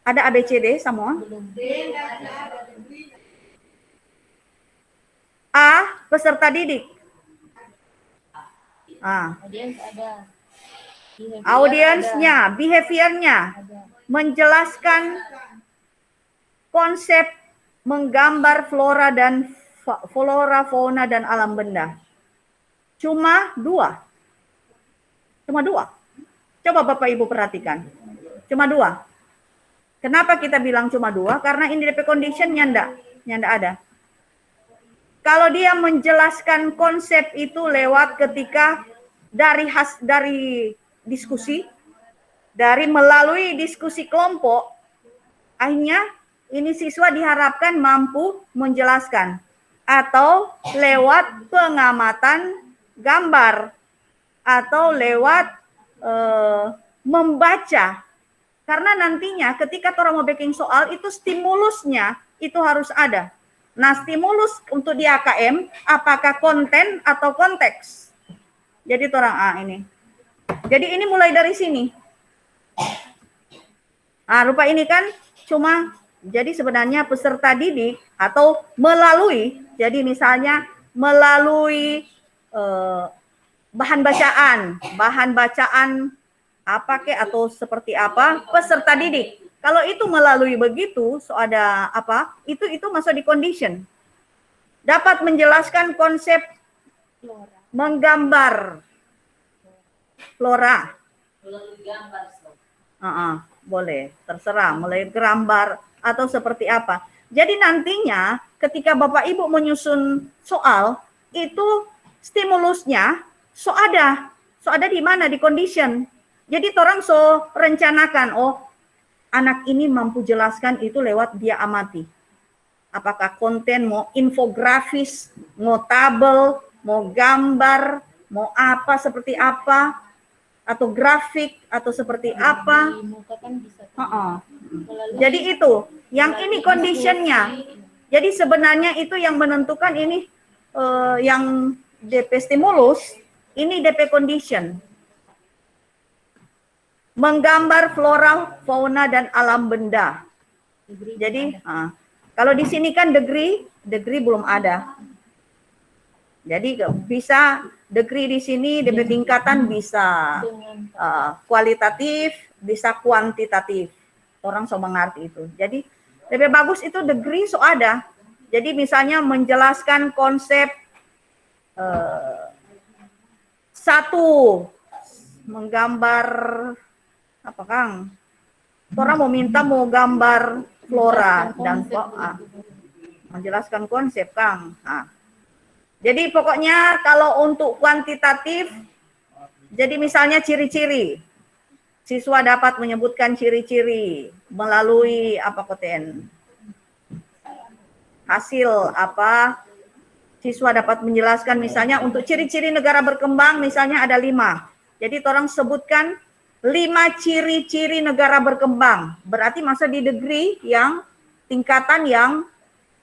Speaker 1: Ada ABCD semua? A. Peserta didik.
Speaker 3: Audiens ada. Behavior
Speaker 1: Audiensnya, behaviornya,
Speaker 3: ada.
Speaker 1: menjelaskan konsep, menggambar flora dan fauna dan alam benda. Cuma dua. Coba Bapak Ibu perhatikan. Cuma dua. Kenapa kita bilang cuma dua? Karena in DP condition-nya ndak ada. Kalau dia menjelaskan konsep itu lewat ketika dari diskusi, dari melalui diskusi kelompok, akhirnya ini siswa diharapkan mampu menjelaskan atau lewat pengamatan gambar atau lewat membaca. Karena nantinya ketika orang mau bikin soal itu stimulusnya itu harus ada. Nah, stimulus untuk di AKM apakah konten atau konteks. Jadi orang ini. Jadi ini mulai dari sini. Rupa ini kan cuma jadi sebenarnya peserta didik atau melalui. Jadi misalnya melalui bahan bacaan apa atau seperti apa peserta didik. Kalau itu melalui begitu, so ada apa? Itu masuk di condition. Dapat menjelaskan konsep menggambar flora. Boleh, terserah mulai gambar atau seperti apa. Jadi nantinya ketika Bapak Ibu menyusun soal, itu stimulusnya so ada di mana di condition. Jadi orang so rencanakan, anak ini mampu jelaskan itu lewat dia amati. Apakah konten mau infografis, mau tabel, mau gambar, mau apa seperti apa, atau grafik atau seperti apa. Jadi itu, yang ini conditionnya. Jadi sebenarnya itu yang menentukan ini yang DP stimulus, ini DP condition. Menggambar flora, fauna, dan alam benda. Jadi, kalau di sini kan degree belum ada. Jadi bisa degree di sini, DP tingkatan bisa kualitatif, bisa kuantitatif. Orang so mengerti itu. Jadi, DP bagus itu degree so ada. Jadi misalnya menjelaskan konsep satu, menggambar apa Kang? Orang mau gambar flora dan menjelaskan konsep Kang. Jadi pokoknya kalau untuk kuantitatif, jadi misalnya ciri-ciri, siswa dapat menyebutkan ciri-ciri melalui apa koten hasil apa, siswa dapat menjelaskan misalnya untuk ciri-ciri negara berkembang misalnya ada 5. Jadi orang sebutkan 5 ciri-ciri negara berkembang. Berarti masuk di degree yang tingkatan yang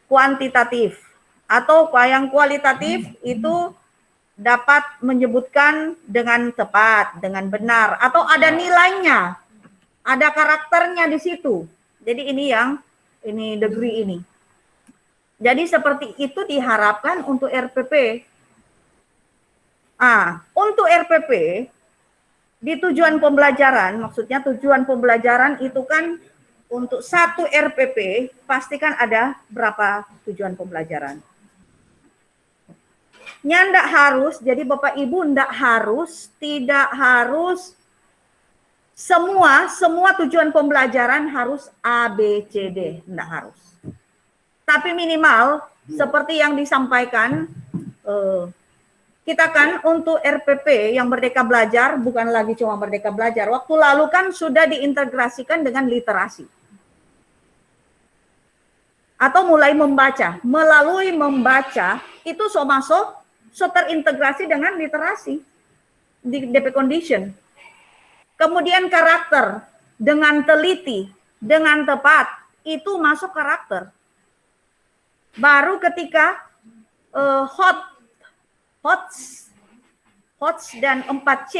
Speaker 1: kuantitatif. Atau yang kualitatif itu dapat menyebutkan dengan tepat, dengan benar. Atau ada nilainya, ada karakternya di situ. Jadi ini degree ini. Jadi seperti itu diharapkan untuk RPP. Untuk RPP, di tujuan pembelajaran, maksudnya tujuan pembelajaran itu kan untuk satu RPP, pastikan ada berapa tujuan pembelajaran. Ndak harus, jadi Bapak Ibu tidak harus semua tujuan pembelajaran harus A, B, C, D. Ndak harus. Tapi minimal, seperti yang disampaikan, kita kan untuk RPP yang Merdeka Belajar, bukan lagi cuma Merdeka Belajar. Waktu lalu kan sudah diintegrasikan dengan literasi. Atau mulai membaca. Melalui membaca, itu masuk, terintegrasi dengan literasi. Di DP condition. Kemudian karakter. Dengan teliti, dengan tepat, itu masuk karakter. Baru ketika HOTS dan 4C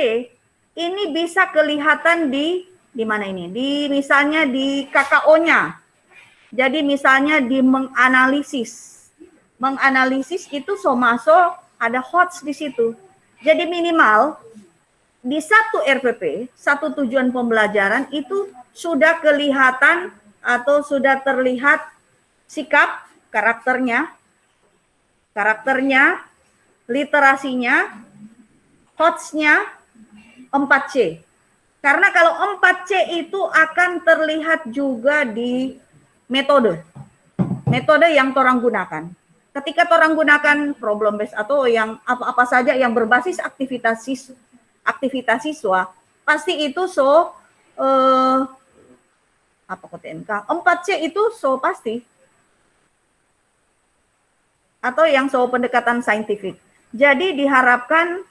Speaker 1: ini bisa kelihatan di mana ini? Misalnya di KKO-nya. Jadi misalnya di menganalisis. menganalisis itu so masuk ada HOTS di situ. Jadi minimal di satu RPP, satu tujuan pembelajaran itu sudah kelihatan atau sudah terlihat sikap, karakternya, literasinya, HOTS-nya, 4C. Karena kalau 4C itu akan terlihat juga di metode yang torang gunakan. Ketika torang gunakan problem based atau yang apa-apa saja yang berbasis aktivitas siswa, pasti itu apa KTNK 4C itu pasti, atau yang pendekatan saintifik. Jadi diharapkan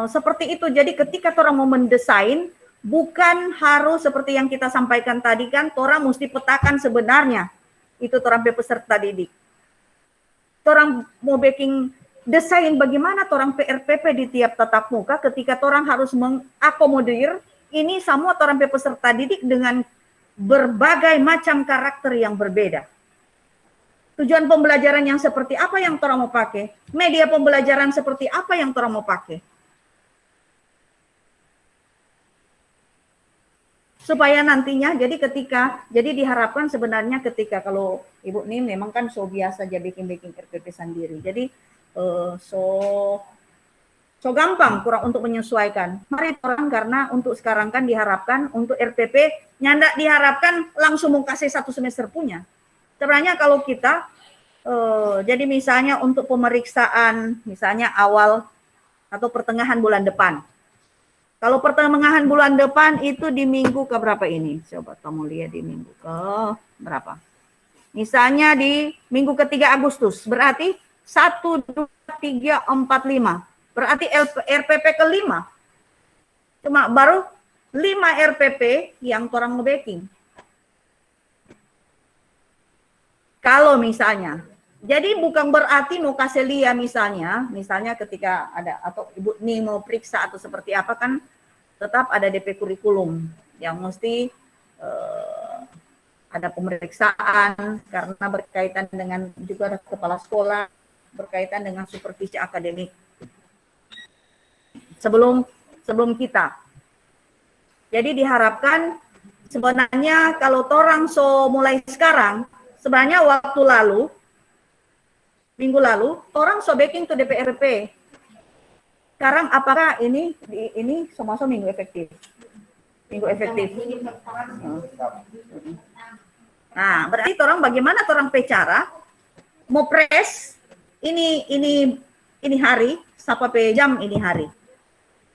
Speaker 1: seperti itu. Jadi ketika orang mau mendesain, bukan harus seperti yang kita sampaikan tadi kan, orang mesti petakan sebenarnya itu orang peserta didik. Orang mau baking desain bagaimana orang PRPP di tiap tatap muka, ketika orang harus mengakomodir ini semua orang peserta didik dengan berbagai macam karakter yang berbeda. Tujuan pembelajaran yang seperti apa yang orang mau pakai, media pembelajaran seperti apa yang orang mau pakai. Supaya nantinya, jadi diharapkan sebenarnya ketika kalau Ibu nih memang kan biasa aja bikin RPP sendiri. Jadi gampang kurang untuk menyesuaikan. Mari orang, karena untuk sekarang kan diharapkan untuk RPP nyandak diharapkan langsung mau kasih 1 semester punya. Sebenarnya kalau kita jadi misalnya untuk pemeriksaan misalnya awal atau pertengahan bulan depan. Kalau pertengahan bulan depan itu di minggu ke berapa ini? Coba kamu lihat di minggu ke berapa? Misalnya di minggu ke-3 Agustus, berarti 1, 2, 3, 4, 5. Berarti RPP ke-5. Cuma baru 5 RPP yang orang nge-backing. Kalau misalnya, jadi bukan berarti mau kasih lihat misalnya ketika ada atau Ibu nih mau periksa atau seperti apa kan, tetap ada DP kurikulum yang mesti ada pemeriksaan karena berkaitan dengan juga kepala sekolah, berkaitan dengan supervisi akademik sebelum kita. Jadi diharapkan sebenarnya kalau orang mulai sekarang, sebenarnya minggu lalu orang backing to DPRP. Sekarang apakah ini masuk minggu efektif? Nah, berarti orang bagaimana orang bicara mau press ini hari sampai jam ini hari.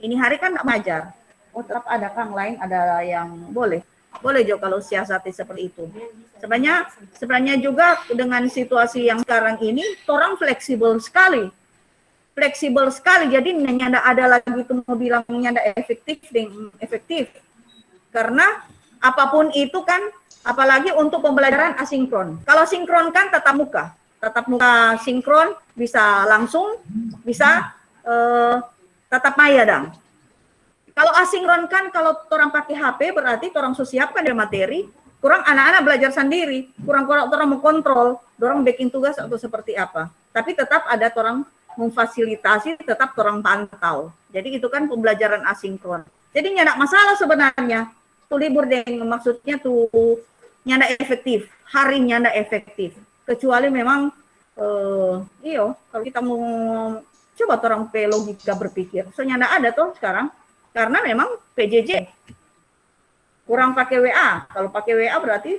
Speaker 1: Ini hari kan tidak mengajar. Oh, tetap ada kang lain, ada yang boleh juga kalau siasati seperti itu. Sebenarnya juga dengan situasi yang sekarang ini, orang fleksibel sekali. Jadi nyanda ada lagi itu mau bilang nyanda efektif. Karena apapun itu kan, apalagi untuk pembelajaran asinkron. Kalau sinkron kan tatap muka sinkron bisa langsung, bisa tatap maya dong. Kalau asinkron kan kalau orang pakai HP berarti orang siapkan dari materi, kurang anak-anak belajar sendiri, kurang orang mau kontrol, orang bikin tugas atau seperti apa. Tapi tetap ada orang memfasilitasi, tetap orang pantau. Jadi itu kan pembelajaran asinkron. Jadi nggak masalah sebenarnya. Tuh libur deh, maksudnya tuh nyanda efektif, hari nyanda efektif. Kecuali memang kalau kita mau coba orang logika berpikir, nyanda ada tuh sekarang. Karena memang PJJ kurang pakai WA. Kalau pakai WA berarti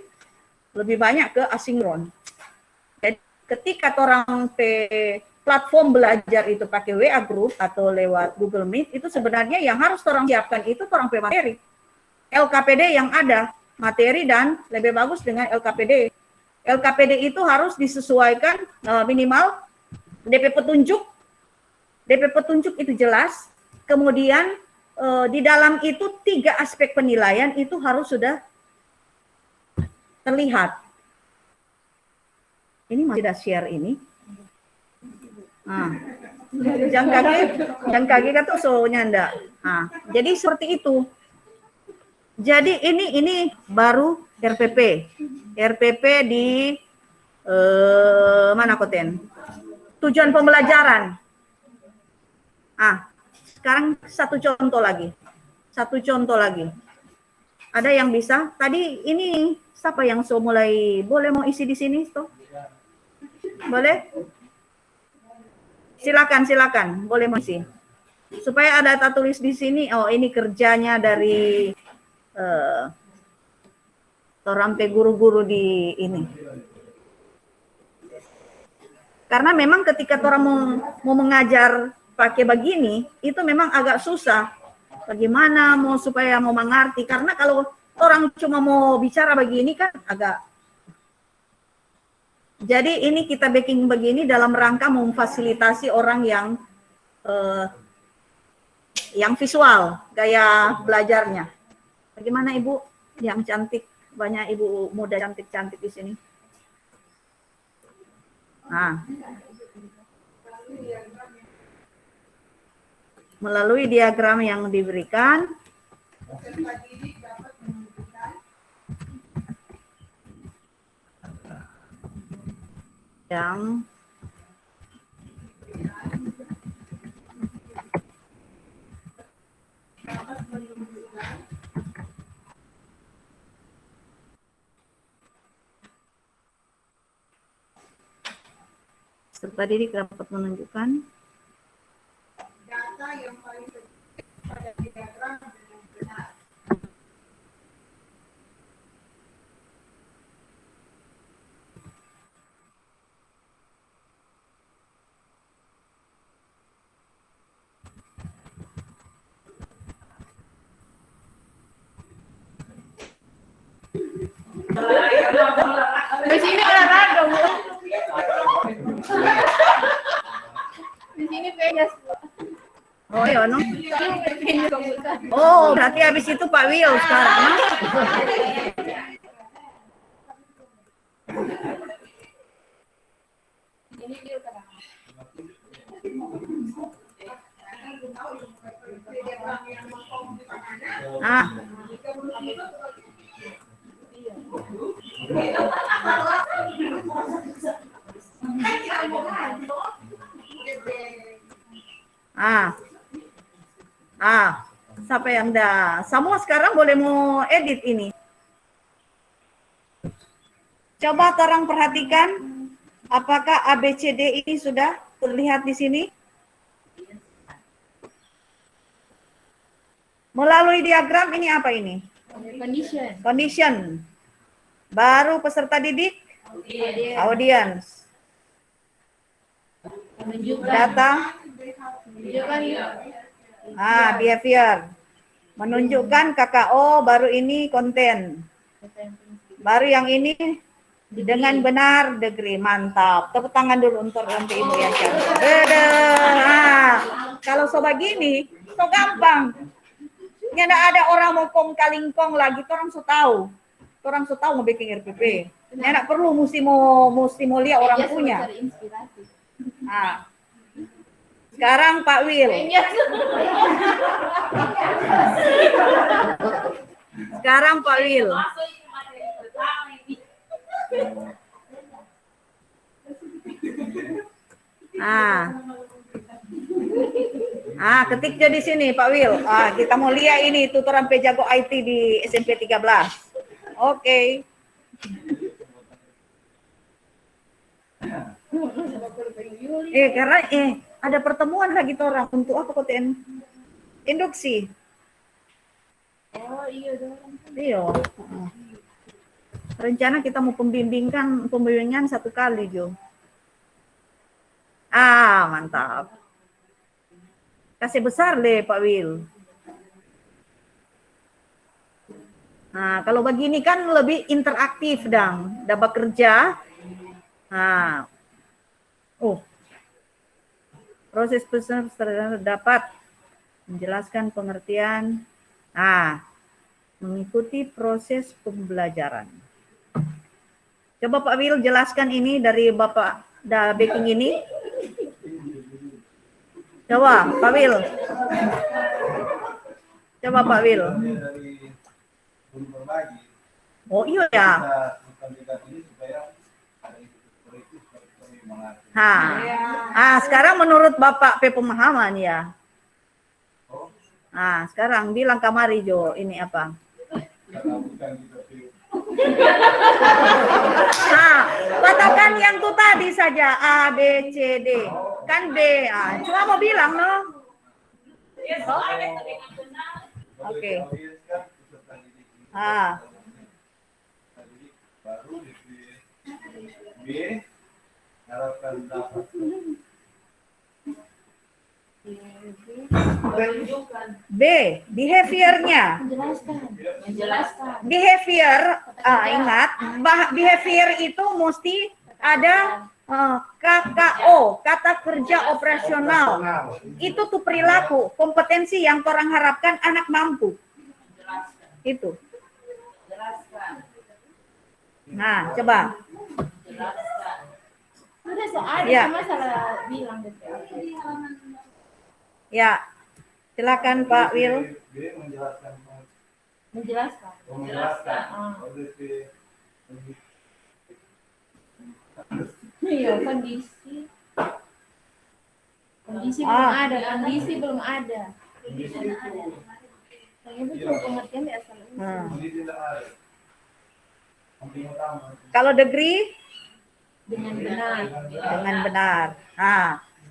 Speaker 1: lebih banyak ke asinkron. Jadi ketika orang platform belajar itu pakai WA group atau lewat Google Meet, itu sebenarnya yang harus orang siapkan itu orang materi. LKPD yang ada, materi dan lebih bagus dengan LKPD. LKPD itu harus disesuaikan minimal DP petunjuk itu jelas. Kemudian di dalam itu 3 aspek penilaian itu harus sudah terlihat. Ini masih ada share ini. Nah, yang kaki kan tuh nyanda. Nah, jadi seperti itu. Jadi ini baru RPP di mana Koten? tujuan pembelajaran. Sekarang satu contoh lagi. Ada yang bisa? Tadi ini siapa yang mulai? Boleh mau isi di sini, toh? Boleh? Silakan, boleh mau isi. Supaya ada tulis di sini, oh ini kerjanya dari sampai guru-guru di ini. Karena memang ketika orang mau mengajar pakai begini, itu memang agak susah. Bagaimana supaya mau mengerti? Karena kalau orang cuma mau bicara begini kan agak. Jadi ini kita backing begini dalam rangka memfasilitasi orang yang visual gaya belajarnya. Bagaimana Ibu yang cantik? Banyak ibu muda cantik-cantik di sini. Melalui diagram yang diberikan, yang peserta didik dapat menunjukkan data yang paling pada diagram dengan benar.
Speaker 3: Di sini olahraga, Bu. Di sini pejas, Bu.
Speaker 1: Oh iya, no? Oh, berarti habis itu Pak Wio sekarang, no? Siapa yang semua sekarang boleh mau edit ini. Coba orang perhatikan apakah ABCD ini sudah terlihat di sini? Melalui diagram ini apa ini? Condition. Baru peserta didik? Audience. Data? Behavior. Menunjukkan KKO, baru ini konten. Baru yang ini dengan benar degree. Mantap. Tepuk tangan dulu untuk Ibu ya. Kalau begini, so gampang. Nggak ada orang mau kong kalingkong lagi, orang so tahu. Orang so tahu mau bikin RPP. Nggak perlu mesti mau lihat orang punya. Sekarang Pak Wil. Sekarang Pak Wil. Ketik di sini Pak Wil. Kita mau lihat ini tutoran Pejago IT di SMP 13. Oke. Karena ada pertemuan lagi orang untuk apa konten induksi. Oh iya dong. Iya. Rencana kita mau pembimbingan 1 kali Jo. Mantap. Kasih besar deh Pak Wil. Kalau begini kan lebih interaktif dong. Dapat kerja. Proses peserta dapat menjelaskan pengertian. Mengikuti proses pembelajaran. Coba Pak Wil jelaskan ini dari Bapak backing ini. Coba Pak Wil. Coba Pak Wil. Oh iya ya. Sekarang menurut Bapak pemahaman ya. Sekarang bilang kamari Jo, ini apa? Katakan yang tuh tadi saja A, B, C, D. Kan B. Cuma mau bilang no. Oke. B, behaviornya. Behavior, ingat, behavior itu mesti ada KKO, kata kerja operasional. Itu tuh perilaku, kompetensi yang orang harapkan anak mampu. Itu. Nah, coba.
Speaker 3: Sudah soal
Speaker 1: Ya.
Speaker 3: cuma salah bilang gitu.
Speaker 1: Ya, silakan Pak Wil.
Speaker 3: Menjelaskan. Iya, kondisi belum ada, kondisi belum ada. Saya itu pengertian di asal
Speaker 1: Kalau degree
Speaker 3: dengan benar.
Speaker 1: dengan benar.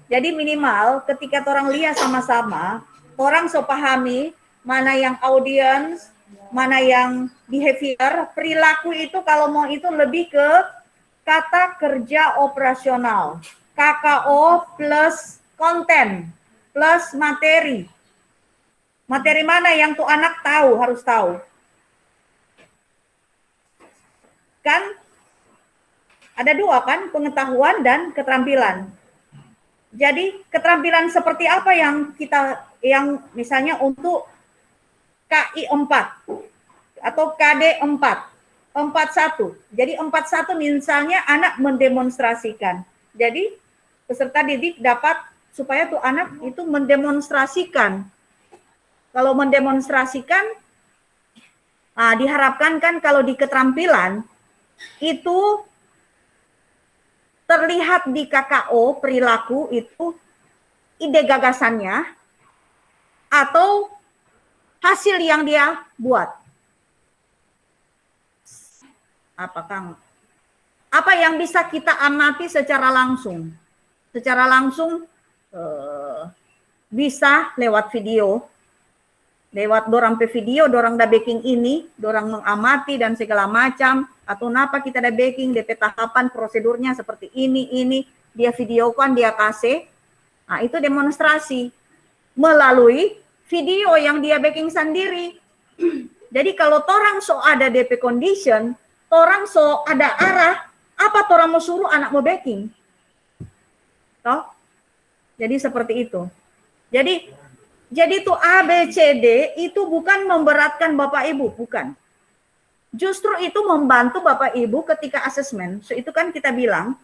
Speaker 1: Jadi minimal ketika orang lihat sama-sama, orang so pahami mana yang audience, mana yang behavior, perilaku itu kalau mau itu lebih ke kata kerja operasional. KKO plus konten plus materi. Materi mana yang tuh anak tahu, harus tahu. Kan ada dua kan, pengetahuan dan keterampilan. Jadi keterampilan seperti apa yang misalnya untuk KI 4 atau KD 4, 41. Jadi 41 misalnya anak mendemonstrasikan. Jadi peserta didik dapat supaya tuh anak itu mendemonstrasikan. Kalau mendemonstrasikan, diharapkan kan kalau di keterampilan itu terlihat di KKO perilaku itu ide gagasannya atau hasil yang dia buat. Apa Kang? Apa yang bisa kita amati secara langsung? Secara langsung bisa lewat video. Lewat dorang pe video, dorang da baking ini, dorang mengamati dan segala macam, atau napa kita da baking, DP tahapan prosedurnya seperti ini, dia videokan, dia kasih, itu demonstrasi melalui video yang dia baking sendiri. Jadi kalau torang so ada DP condition, torang so ada arah, apa torang mau suruh anak mau baking? Toh? Jadi seperti itu. Jadi itu A, B, C, D itu bukan memberatkan Bapak Ibu, bukan. Justru itu membantu Bapak Ibu ketika asesmen. So itu kan kita bilang,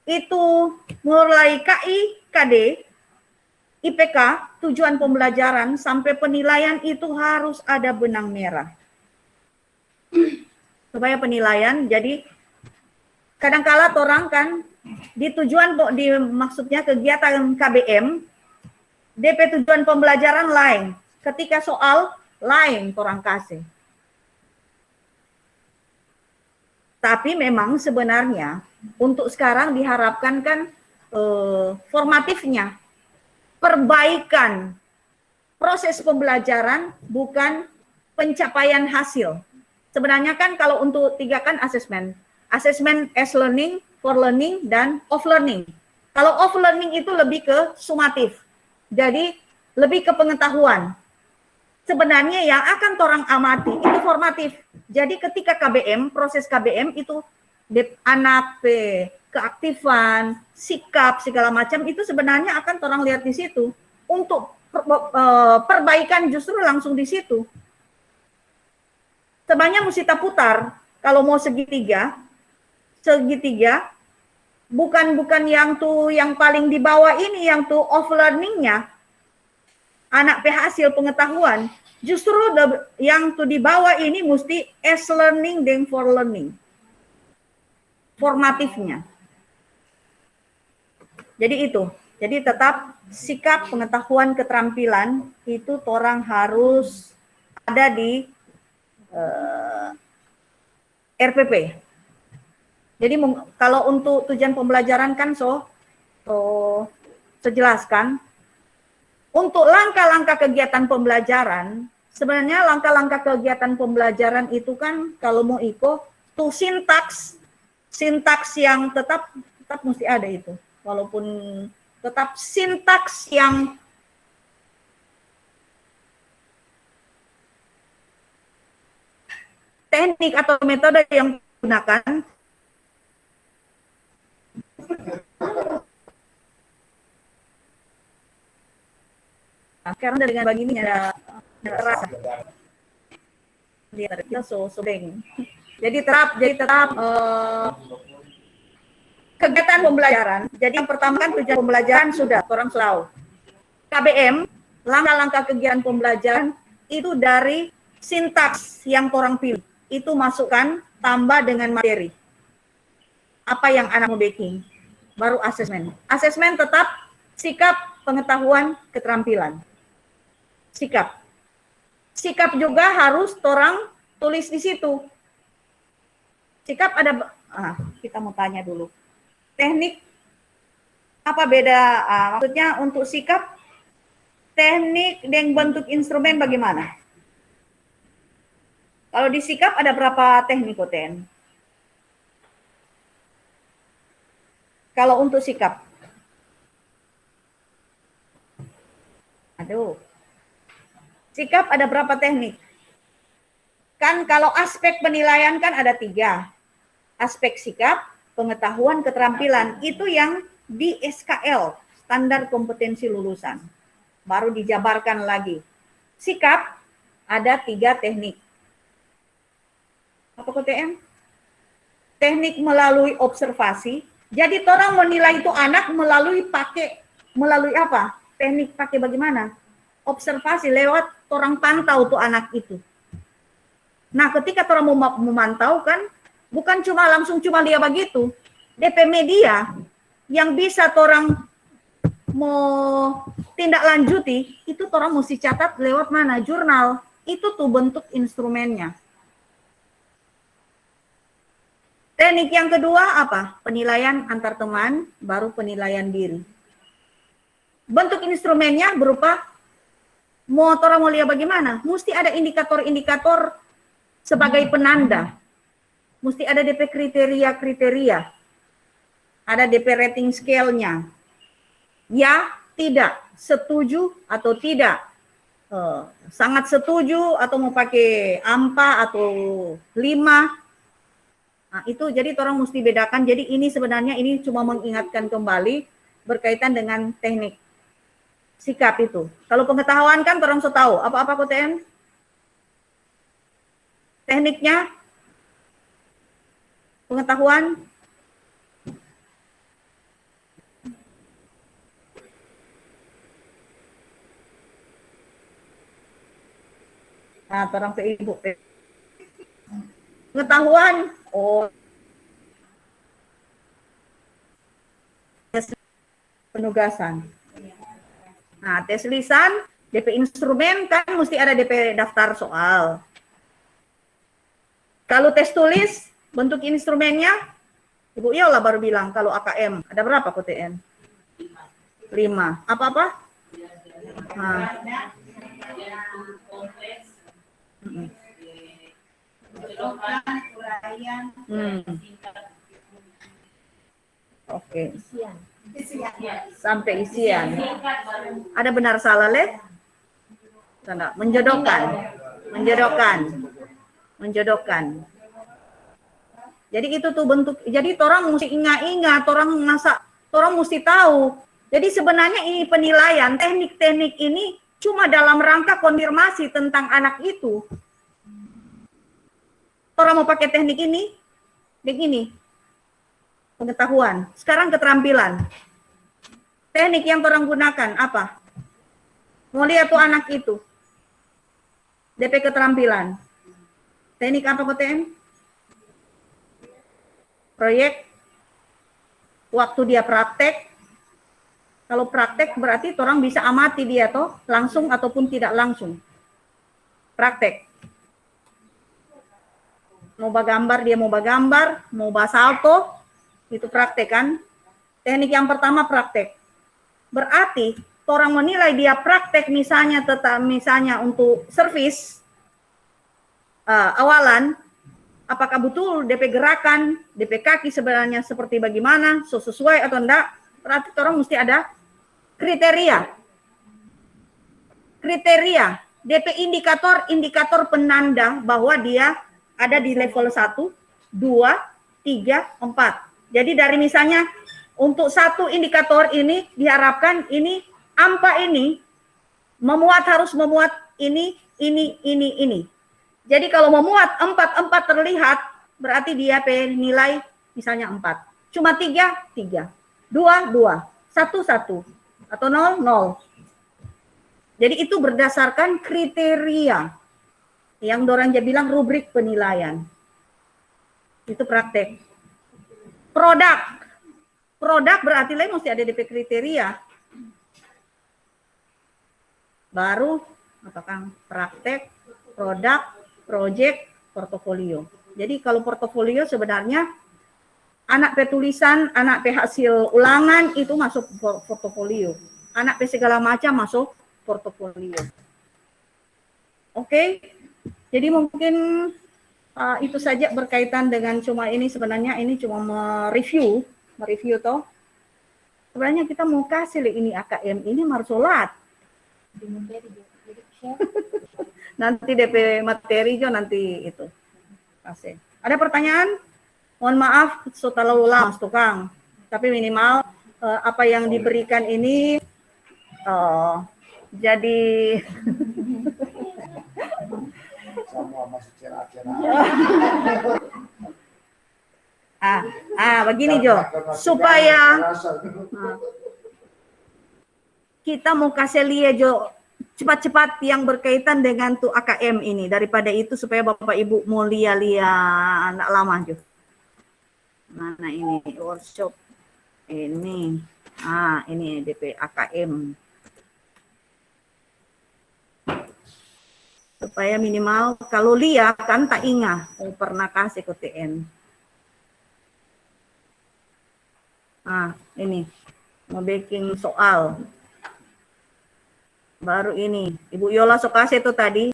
Speaker 1: itu mulai KI, KD, IPK, tujuan pembelajaran, sampai penilaian itu harus ada benang merah. Supaya penilaian, jadi kadangkala orang kan, di tujuan, maksudnya kegiatan KBM, DP tujuan pembelajaran lain. Ketika soal lain orang kasih. Tapi memang sebenarnya untuk sekarang diharapkan kan formatifnya. Perbaikan proses pembelajaran bukan pencapaian hasil. Sebenarnya kan kalau untuk 3 kan asesmen. Asesmen as learning, for learning, dan off learning. Kalau off learning itu lebih ke sumatif. Jadi lebih ke pengetahuan. Sebenarnya yang akan orang amati itu formatif. Jadi ketika KBM, proses KBM itu anak keaktifan, sikap segala macam itu sebenarnya akan orang lihat di situ. Untuk perbaikan justru langsung di situ. Sebenarnya mesti kita putar. Kalau mau segitiga bukan yang tuh yang paling di bawah ini yang tuh off learningnya anak hasil pengetahuan, justru yang tuh di bawah ini mesti as learning dan for learning formatifnya. Jadi itu. Jadi tetap sikap, pengetahuan, keterampilan itu orang harus ada di RPP. Jadi kalau untuk tujuan pembelajaran kan sejelaskan. Untuk langkah-langkah kegiatan pembelajaran, sebenarnya langkah-langkah kegiatan pembelajaran itu kan kalau mau ikut tuh sintaks yang tetap mesti ada itu. Walaupun tetap sintaks yang teknik atau metode yang digunakan karena dengan begini ada terasa. Dia sobeng. Jadi tetap kegiatan pembelajaran. Jadi yang pertama kan tujuan pembelajaran sudah orang tahu. KBM, langkah-langkah kegiatan pembelajaran itu dari sintaks yang orang pilih. Itu masukkan tambah dengan materi. Apa yang anak mau backing. Baru asesmen. Asesmen tetap sikap, pengetahuan, keterampilan. Sikap juga harus orang tulis di situ. Sikap ada, kita mau tanya dulu. Teknik, apa beda? Maksudnya untuk sikap, teknik dan bentuk instrumen bagaimana? Kalau di sikap ada berapa teknik, Koten? Kalau untuk sikap? Aduh. Sikap ada berapa teknik? Kan kalau aspek penilaian kan ada 3. Aspek sikap, pengetahuan, keterampilan. Itu yang di SKL, standar kompetensi lulusan. Baru dijabarkan lagi. Sikap ada 3 teknik. Apa KTM? Teknik melalui observasi. Jadi orang menilai itu anak melalui apa? Teknik pakai bagaimana? Observasi lewat orang pantau tuh anak itu. Nah, ketika orang memantau kan, bukan langsung cuma dia begitu. DP media yang bisa orang mau tindak lanjuti, itu orang mesti catat lewat mana? Jurnal. Itu tuh bentuk instrumennya. Teknik yang kedua apa? Penilaian antar teman, baru penilaian diri. Bentuk instrumennya berupa orang mau lihat bagaimana? Mesti ada indikator-indikator sebagai penanda. Mesti ada DP kriteria-kriteria. Ada DP rating scale-nya. Ya, tidak, setuju atau tidak. Sangat setuju atau mau pakai 4 atau 5. Nah, itu jadi orang mesti bedakan. Jadi ini sebenarnya ini cuma mengingatkan kembali berkaitan dengan teknik sikap itu. Kalau pengetahuan kan orang sudah tahu. Apa-apa KTM? Tekniknya? Pengetahuan? Nah, orang ke ibu. Pengetahuan? Penugasan. Nah, tes lisan, DP instrumen kan mesti ada DP daftar soal. Kalau tes tulis, bentuk instrumennya, Ibu Yola baru bilang kalau AKM, ada berapa KTN? 5. Apa-apa? Nah. Oke. Sampai isian. Ada benar salah, Le? Menjodohkan. Jadi itu tuh bentuk. Jadi orang mesti ingat-ingat, orang mesti tahu. Jadi sebenarnya ini penilaian, teknik-teknik ini cuma dalam rangka konfirmasi tentang anak itu. Orang mau pakai teknik ini, pengetahuan. Sekarang keterampilan. Teknik yang orang gunakan apa? Mau lihat tuh anak itu. DP keterampilan. Teknik apa KTM? Proyek. Waktu dia praktek. Kalau praktek berarti orang bisa amati dia toh, langsung ataupun tidak langsung. Praktek. Mau gambar dia mau gambar, mau salto, itu praktek kan. Teknik yang pertama praktek. Berarti orang menilai dia praktek misalnya untuk servis awalan, apakah betul DP gerakan, DP kaki sebenarnya seperti bagaimana, sesuai atau enggak, berarti orang mesti ada kriteria. DP indikator penanda bahwa dia ada di level 1, 2, 3, 4. Jadi dari misalnya untuk satu indikator ini diharapkan ini AMPA ini harus memuat ini. Jadi kalau memuat 4 terlihat berarti dia nilai misalnya 4. Cuma 3, 2, 1, 1 atau 0, 0. Jadi itu berdasarkan kriteria yang Doranja bilang rubrik penilaian. Itu praktek. Produk berarti lain mesti ada DP kriteria. Baru apakah praktek, produk, project, portofolio. Jadi kalau portofolio sebenarnya anak petulisan, anak hasil ulangan itu masuk portofolio. Anak segala macam masuk portofolio. Oke. Jadi mungkin itu saja berkaitan dengan cuma ini sebenarnya ini cuma mereview toh. Sebenarnya kita mau kasih ini AKM ini marsolat. Nanti DP materi jo nanti itu. Kasih. Ada pertanyaan? Mohon maaf so terlalu lama tukang. Tapi minimal apa yang diberikan ini jadi begini Jo, supaya kita mau kasih lihat Jo cepat-cepat yang berkaitan dengan tuh AKM ini. Daripada itu supaya Bapak Ibu mau lihat anak lama Jo. Mana ini workshop ini. Ini DP AKM. Supaya minimal kalau lihat kan tak ingat pernah kasih ke TN. Ini mau bikin soal. Baru ini Ibu Yola so kasih itu tadi.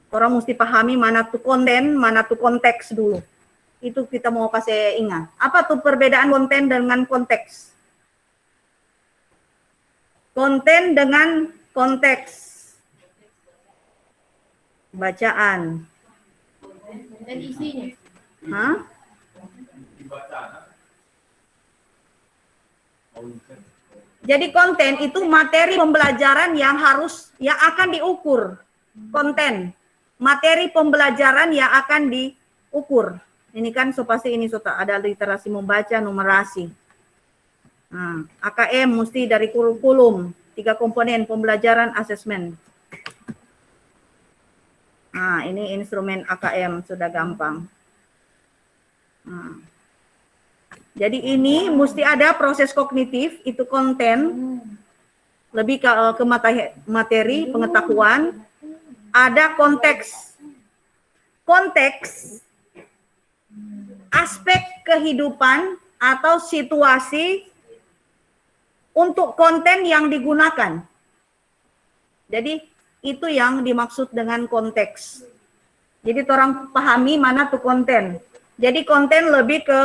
Speaker 1: Orang mesti pahami mana tuh konten, mana tuh konteks dulu. Itu kita mau kasih ingat. Apa tuh perbedaan konten dengan konteks? Konten dengan konteks. Bacaan.
Speaker 3: Dan isinya.
Speaker 1: Jadi konten itu materi pembelajaran yang akan diukur. Konten, materi pembelajaran yang akan diukur. Ini kan pasti ini ada literasi membaca, numerasi. AKM mesti dari kurikulum, 3 komponen pembelajaran, asesmen. Ini instrumen AKM sudah gampang. Jadi ini mesti ada proses kognitif, itu konten, lebih ke materi, pengetahuan. Ada konteks. Konteks, aspek kehidupan atau situasi untuk konten yang digunakan. Jadi itu yang dimaksud dengan konteks. Jadi orang pahami mana tuh konten. Jadi konten lebih ke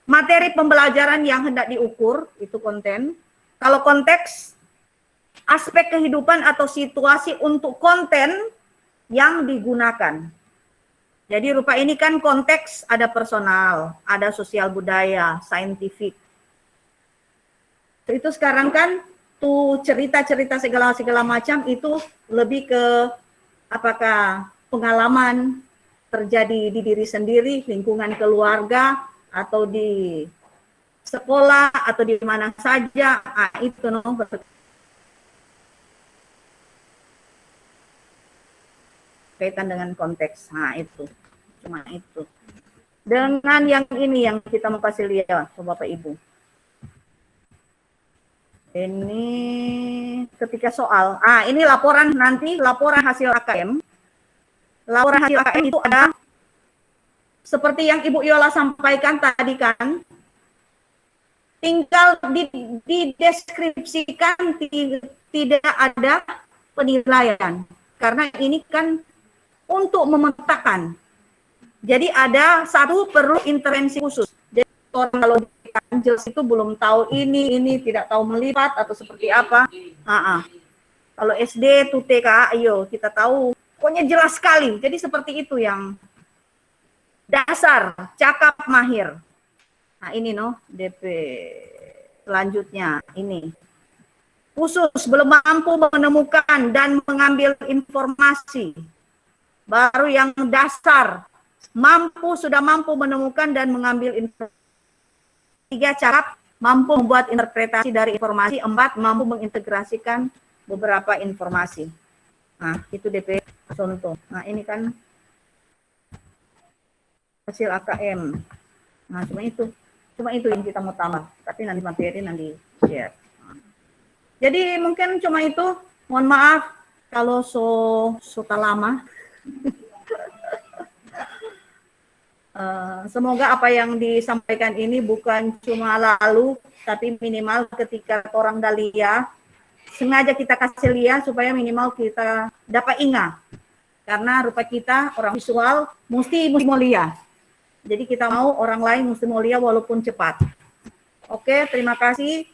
Speaker 1: materi pembelajaran yang hendak diukur, itu konten. Kalau konteks, aspek kehidupan atau situasi untuk konten yang digunakan. Jadi rupa ini kan konteks ada personal, ada sosial budaya, saintifik. Itu sekarang kan tuh cerita-cerita segala macam itu lebih ke apakah pengalaman terjadi di diri sendiri, lingkungan keluarga, atau di sekolah, atau di mana saja. Itu berkaitan dengan konteks. Itu. Cuma itu. Dengan yang ini yang kita mau kasih lihat, Bapak Ibu. Ini ketika soal. Ini laporan nanti, laporan hasil AKM. Laporan hasil AKM itu ada seperti yang Ibu Yola sampaikan tadi kan. Tinggal dideskripsikan, tidak ada penilaian. Karena ini kan untuk memetakan. Jadi ada satu perlu intervensi khusus. Jadi orang kalau jelas itu belum tahu ini tidak tahu melipat atau seperti apa. Kalau SD tuh TK, ayo kita tahu. Pokoknya jelas sekali. Jadi seperti itu yang dasar, cakap mahir. Nah ini DP selanjutnya ini. Khusus belum mampu menemukan dan mengambil informasi. Baru yang dasar, sudah mampu menemukan dan mengambil informasi. 3, cakap, mampu membuat interpretasi dari informasi. 4, mampu mengintegrasikan beberapa informasi. Nah, itu DP contoh. Nah, ini kan hasil AKM. Nah, cuma itu yang kita mau tambah. Tapi nanti materi nanti share. Jadi mungkin cuma itu. Mohon maaf kalau suka lama. Semoga apa yang disampaikan ini bukan cuma lalu, tapi minimal ketika orang dalia, sengaja kita kasih lihat supaya minimal kita dapat ingat. Karena rupa kita orang visual mesti mulia. Jadi kita mau orang lain mesti mulia walaupun cepat. Oke, terima kasih.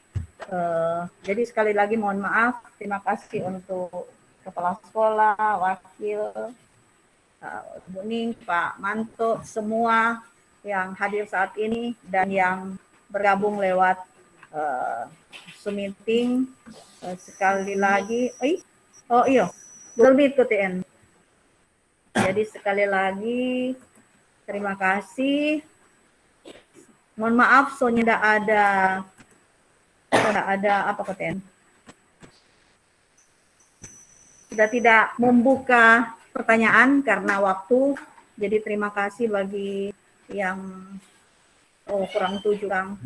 Speaker 1: Jadi sekali lagi mohon maaf, terima kasih untuk kepala sekolah, wakil, Bu Ning, Pak Manto, semua yang hadir saat ini dan yang bergabung lewat Zoom meeting. Sekali lagi, Google Meet KTN. Jadi sekali lagi terima kasih. Mohon maaf, soalnya tidak ada apa KTN. Sudah tidak membuka pertanyaan karena waktu. Jadi terima kasih bagi yang kurang 7 orang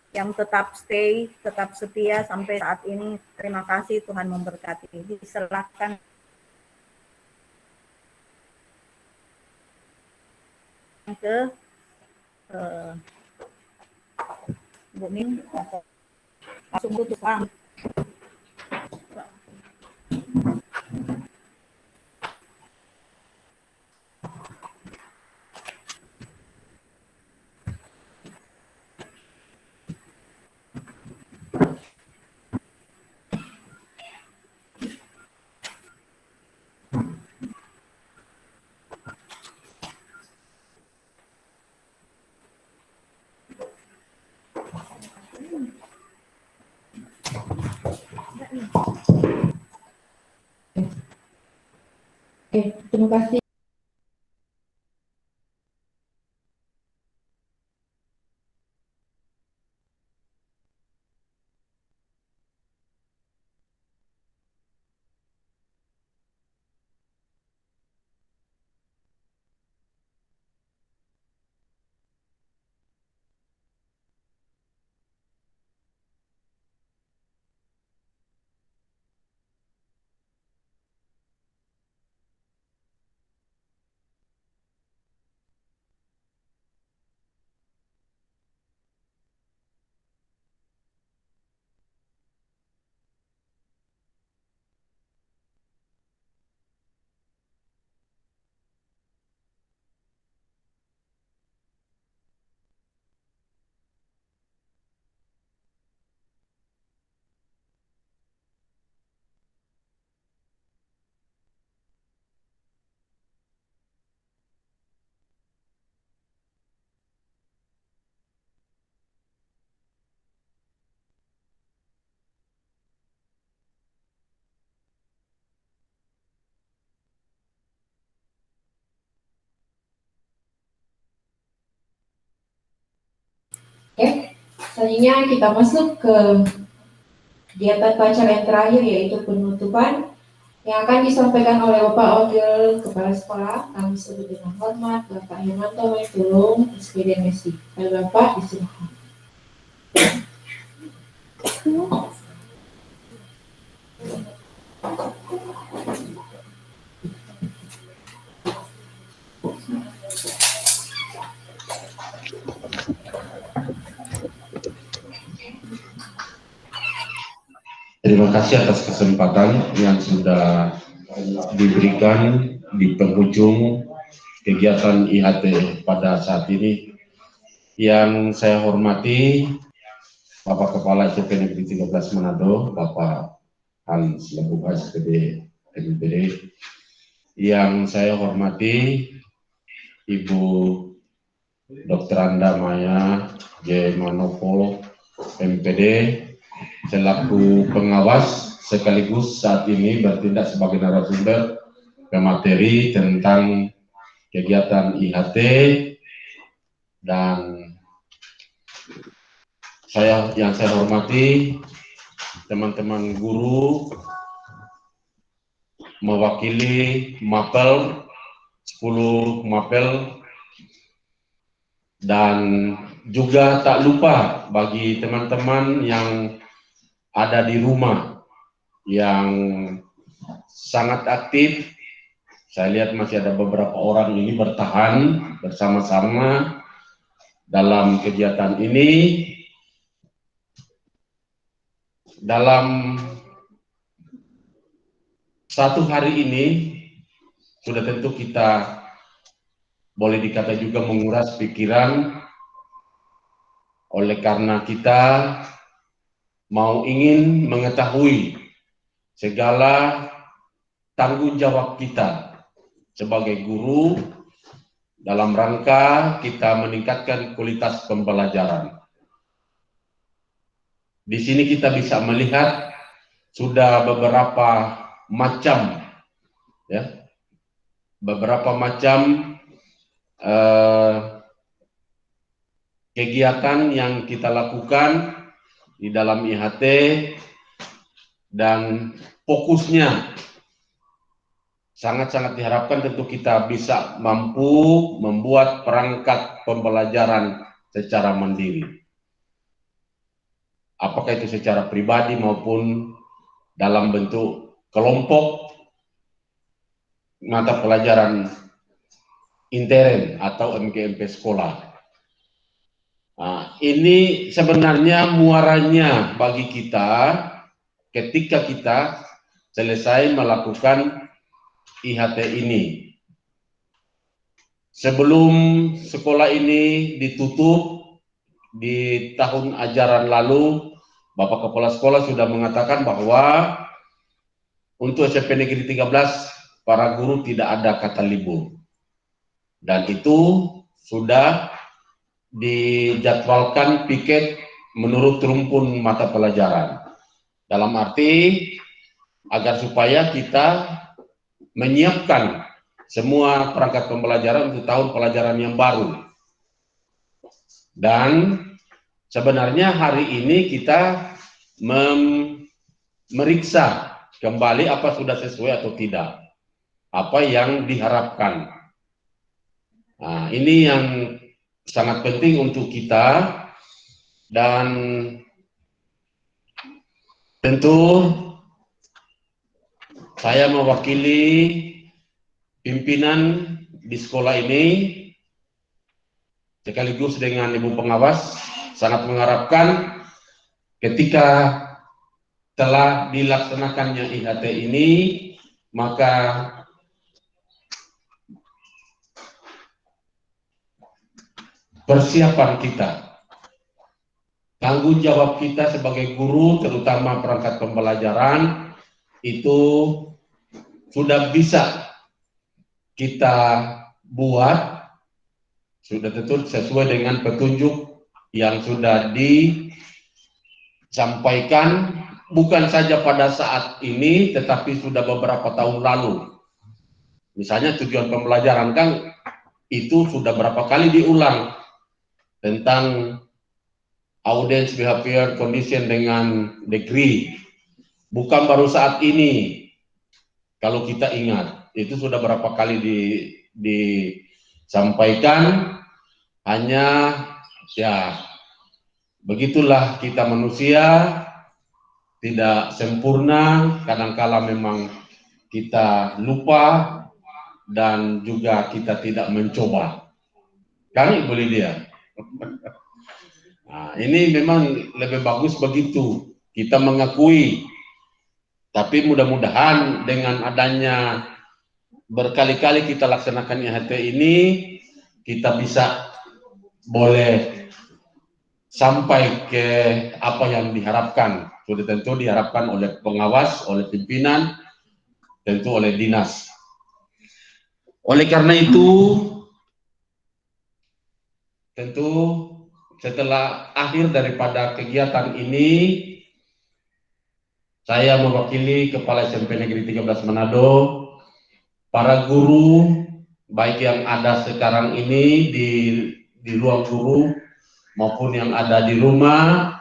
Speaker 1: yang tetap stay, tetap setia sampai saat ini. Terima kasih, Tuhan memberkati. Diserahkan ke Bu Ning, langsung tutup.
Speaker 5: Terima kasih. Selanjutnya kita masuk ke kegiatan upacara yang terakhir, yaitu penutupan yang akan disampaikan oleh Bapak Wakil Kepala Sekolah. Kami sebut dengan hormat Bapak Hermanto Maitulung, SPD MSI. Bapak, disilakan.
Speaker 6: Terima kasih atas kesempatan yang sudah diberikan di penghujung kegiatan IHT pada saat ini. Yang saya hormati Bapak Kepala SMP Negeri 13 Manado, Bapak Hans Lebuga SPD MPD. Yang saya hormati Ibu Dr. Anda Maya J. Manopo MPD selaku pengawas sekaligus saat ini bertindak sebagai narasumber pemateri tentang kegiatan IHT, dan yang saya hormati teman-teman guru mewakili MAPEL 10 MAPEL, dan juga tak lupa bagi teman-teman yang ada di rumah yang sangat aktif. Saya lihat masih ada beberapa orang ini bertahan bersama-sama dalam kegiatan ini. Dalam satu hari ini sudah tentu kita boleh dikata juga menguras pikiran, oleh karena kita ingin mengetahui segala tanggung jawab kita sebagai guru dalam rangka kita meningkatkan kualitas pembelajaran. Di sini kita bisa melihat sudah beberapa macam kegiatan yang kita lakukan di dalam IHT, dan fokusnya sangat-sangat diharapkan tentu kita bisa mampu membuat perangkat pembelajaran secara mandiri. Apakah itu secara pribadi maupun dalam bentuk kelompok mata pelajaran intern atau MGMP sekolah. Nah, ini sebenarnya muaranya bagi kita ketika kita selesai melakukan IHT ini. Sebelum sekolah ini ditutup di tahun ajaran lalu, Bapak Kepala Sekolah sudah mengatakan bahwa untuk SMP Negeri 13 para guru tidak ada kata libur. Dan itu sudah dijadwalkan piket menurut rumpun mata pelajaran. Dalam arti agar supaya kita menyiapkan semua perangkat pembelajaran untuk tahun pelajaran yang baru. Dan sebenarnya hari ini kita memeriksa kembali apa sudah sesuai atau tidak, apa yang diharapkan. Nah, ini yang sangat penting untuk kita, dan tentu saya mewakili pimpinan di sekolah ini sekaligus dengan Ibu Pengawas sangat mengharapkan ketika telah dilaksanakannya IHT ini, maka persiapan kita, tanggung jawab kita sebagai guru, terutama perangkat pembelajaran, itu sudah bisa kita buat, sudah tentu sesuai dengan petunjuk yang sudah disampaikan, bukan saja pada saat ini, tetapi sudah beberapa tahun lalu. Misalnya tujuan pembelajaran kan itu sudah berapa kali diulang tentang audience behavior condition dengan degree. Bukan baru saat ini, kalau kita ingat, itu sudah berapa kali disampaikan, hanya ya begitulah kita manusia, tidak sempurna, kadangkala memang kita lupa, dan juga kita tidak mencoba. Kan Ibu Lydia? Nah, ini memang lebih bagus begitu, kita mengakui Tapi mudah-mudahan dengan adanya berkali-kali kita laksanakan IHT ini, kita bisa boleh sampai ke apa yang diharapkan. Sudah tentu diharapkan oleh pengawas, oleh pimpinan, tentu oleh dinas. Oleh karena itu, tentu setelah akhir daripada kegiatan ini, saya mewakili Kepala SMP Negeri 13 Manado, para guru, baik yang ada sekarang ini di ruang guru, maupun yang ada di rumah,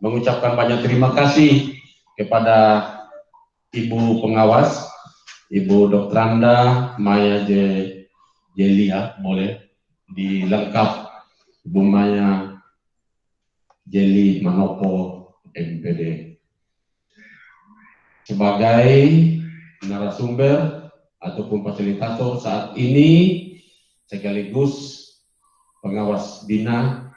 Speaker 6: mengucapkan banyak terima kasih kepada Ibu Pengawas, Ibu Dr. Anda Maya Jelia, boleh dilengkap Ibu Maya Jeli Manopo MPD sebagai narasumber ataupun fasilitator saat ini, sekaligus pengawas bina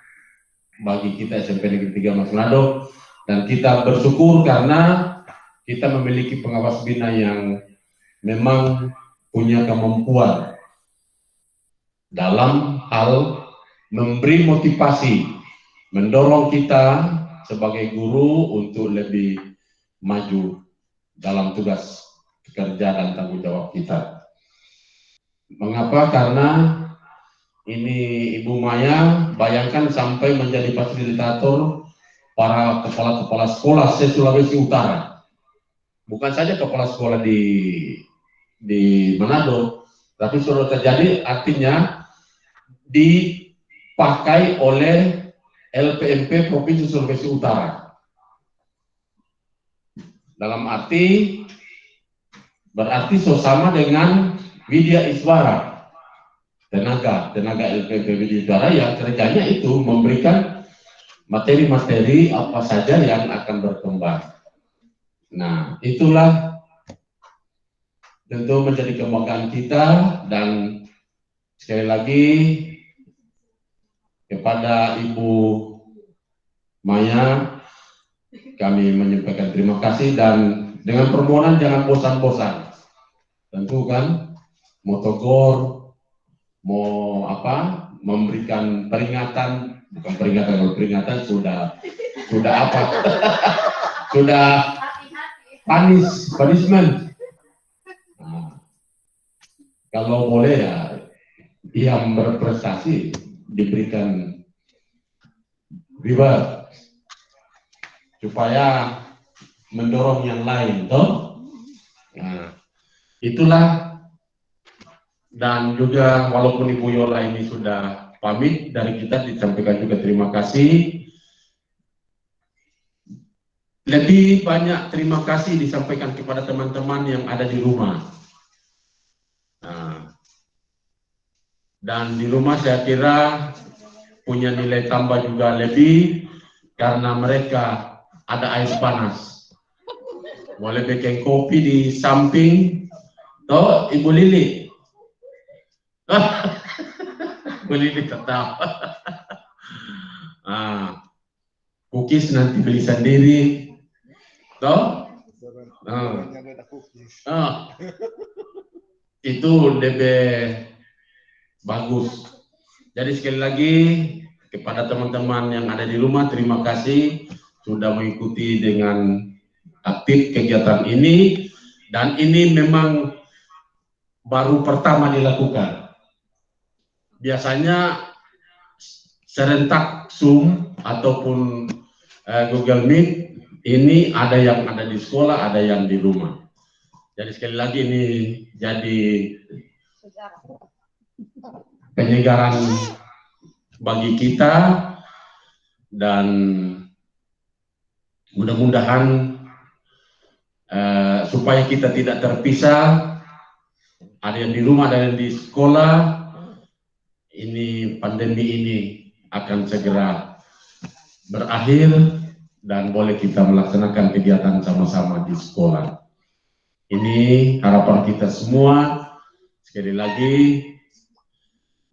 Speaker 6: bagi kita SMP Negeri 3 Mas Manado, dan kita bersyukur karena kita memiliki pengawas bina yang memang punya kemampuan dalam hal memberi motivasi, mendorong kita sebagai guru untuk lebih maju dalam tugas kerja dan tanggung jawab kita. Mengapa? Karena ini Ibu Maya, bayangkan sampai menjadi fasilitator para kepala-kepala sekolah se-Sulawesi Utara. Bukan saja kepala sekolah di Manado, tapi sudah terjadi, artinya dipakai oleh LPMP Provinsi Sulawesi Utara. Dalam arti, berarti sama dengan Widya Iswara, tenaga LPMP Widya Iswara yang kerjanya itu memberikan materi-materi apa saja yang akan berkembang. Nah, itulah tentu menjadi kebanggaan kita, dan sekali lagi kepada Ibu Maya kami menyampaikan terima kasih, dan dengan permohonan jangan bosan-bosan. Tentu kan mau tegur, mau apa, memberikan peringatan, bukan peringatan, kalau peringatan sudah apa? Sudah punishment. Nah, kalau boleh ya, yang berprestasi diberikan reward supaya mendorong yang lain, toh. Nah, itulah, dan juga walaupun Ibu Yola ini sudah pamit dari kita, disampaikan juga terima kasih. Lebih banyak terima kasih disampaikan kepada teman-teman yang ada di rumah. Nah, dan di rumah saya kira punya nilai tambah juga lebih, karena mereka ada air panas. Boleh bikin kopi di samping. Toh, Ibu Lili. Ibu Lili tetap. Cookies nanti beli sendiri. Toh? Itu lebih bagus. Jadi sekali lagi kepada teman-teman yang ada di rumah, terima kasih sudah mengikuti dengan aktif kegiatan ini, dan ini memang baru pertama dilakukan. Biasanya serentak Zoom ataupun Google Meet, ini ada yang ada di sekolah, ada yang di rumah. Jadi sekali lagi ini jadi penyegaran bagi kita, dan mudah-mudahan supaya kita tidak terpisah, ada yang di rumah, ada yang di sekolah, ini pandemi ini akan segera berakhir, dan boleh kita melaksanakan kegiatan sama-sama di sekolah. Ini harapan kita semua. Sekali lagi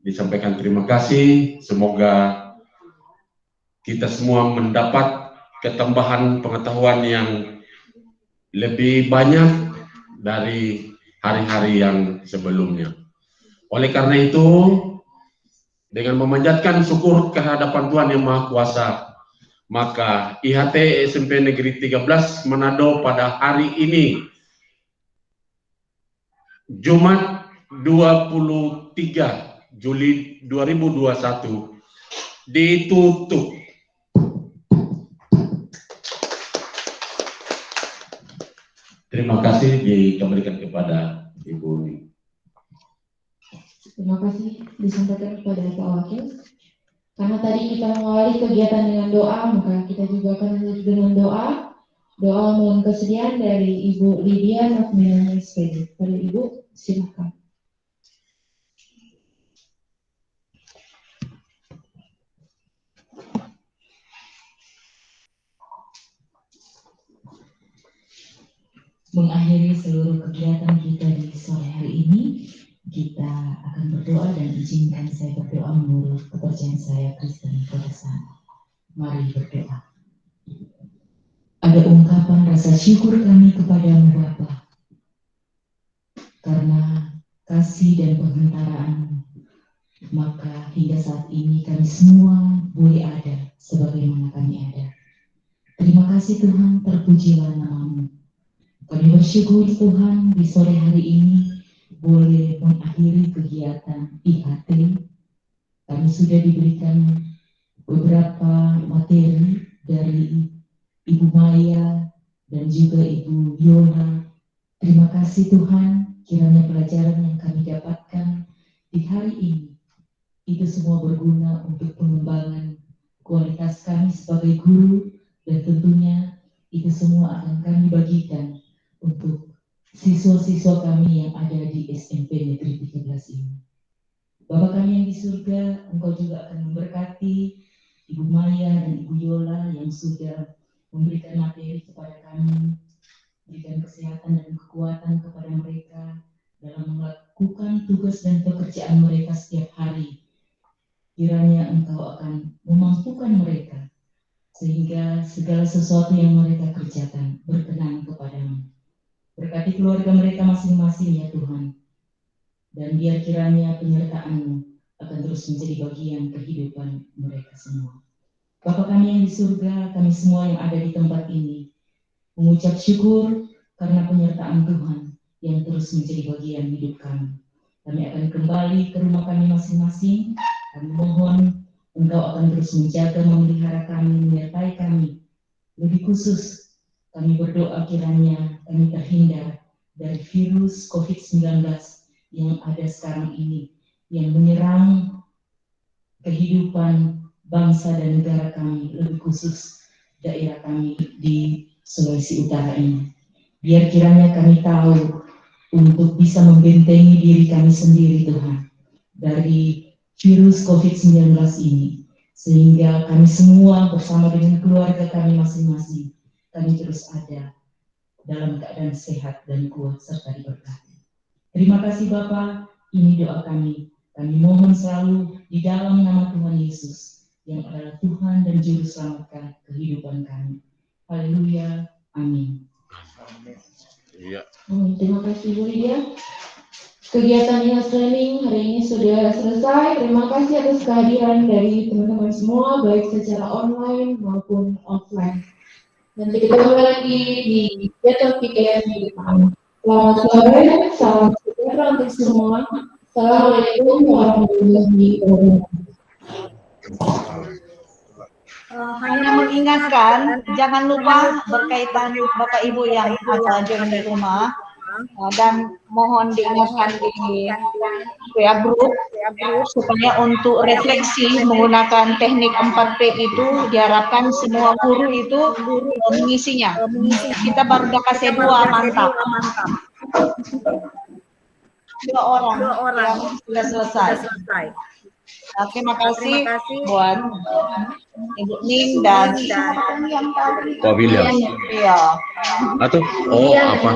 Speaker 6: disampaikan terima kasih. Semoga kita semua mendapat ketambahan pengetahuan yang lebih banyak dari hari-hari yang sebelumnya. Oleh karena itu, dengan memanjatkan syukur kehadapan Tuhan Yang Maha Kuasa, maka IHT SMP Negeri 13 Manado pada hari ini, Jumat 23 Juli 2021, ditutup. Terima kasih dikembalikan kepada Ibu Ning.
Speaker 5: Terima kasih disampaikan kepada Pak Wakil. Karena tadi kita mengawali kegiatan dengan doa, maka kita juga akan lanjut dengan doa. Doa mohon kesediaan dari Ibu Lydia Nafmina SPD. Pada Ibu, silakan.
Speaker 7: Mengakhiri seluruh kegiatan kita di sore hari ini, kita akan berdoa dan izinkan saya berdoa menurut kepercayaan saya Kristen Protestan. Mari berdoa. Ada ungkapan rasa syukur kami kepadamu Bapa, karena kasih dan penghantaran, maka hingga saat ini kami semua boleh ada sebagaimana kami ada. Terima kasih Tuhan, terpujilah nama-Mu. Kami bersyukur Tuhan di sore hari ini boleh mengakhiri kegiatan IHT. Kami sudah diberikan beberapa materi dari Ibu Maya dan juga Ibu Yola. Terima kasih Tuhan, kiranya pelajaran yang kami dapatkan di hari ini itu semua berguna untuk pengembangan kualitas kami sebagai guru, dan tentunya itu semua akan kami bagikan untuk siswa-siswa kami yang ada di SMP Negeri 13 ini. Bapa kami yang di surga, Engkau juga akan memberkati Ibu Maya dan Ibu Yola yang sudah memberikan materi kepada kami, berikan kesehatan dan kekuatan kepada mereka dalam melakukan tugas dan pekerjaan mereka setiap hari. Kiranya Engkau akan memampukan mereka, sehingga segala sesuatu yang mereka kerjakan berkenan kepadamu. Berkati keluarga mereka masing-masing ya Tuhan, dan biar kiranya penyertaan-Mu akan terus menjadi bagian kehidupan mereka semua. Bapa kami yang di surga, kami semua yang ada di tempat ini mengucap syukur karena penyertaan Tuhan yang terus menjadi bagian hidup kami. Kami akan kembali ke rumah kami masing-masing. Kami mohon Engkau akan terus menjaga, memelihara kami, menyertai kami. Lebih khusus, kami berdoa kiranya kami terhindar dari virus COVID-19 yang ada sekarang ini, yang menyerang kehidupan bangsa dan negara kami, lebih khusus daerah kami di Sulawesi Utara ini. Biar kiranya kami tahu untuk bisa membentengi diri kami sendiri Tuhan dari virus COVID-19 ini, sehingga kami semua bersama dengan keluarga kami masing-masing, kami terus ada dalam keadaan sehat dan kuat serta diberkati. Terima kasih Bapa, ini doa kami. Kami mohon selalu di dalam nama Tuhan Yesus, yang adalah Tuhan dan Juru Selamat kehidupan kami. Haleluya, amin.
Speaker 6: Iya.
Speaker 5: Terima kasih Bu Lydia. Kegiatan IHT Training hari ini sudah selesai. Terima kasih atas kehadiran dari teman-teman semua, baik secara online maupun offline. Nanti kita kembali lagi di kegiatan PKM di depan. Selamat sore, salam sejahtera untuk semua. Assalamualaikum warahmatullahi wabarakatuh.
Speaker 2: Hanya mengingatkan, jangan lupa berkaitan Bapak Ibu yang akan join di rumah, dan mohon diingatkan di WA group supaya untuk refleksi menggunakan teknik 4P itu diharapkan semua guru itu mengisinya. Kita baru udah kasih 2, mantap. 2 orang yang sudah selesai. Nah, terima kasih buat Ibu Ning dan
Speaker 6: Pak William.
Speaker 2: Iya,
Speaker 6: Atau apa?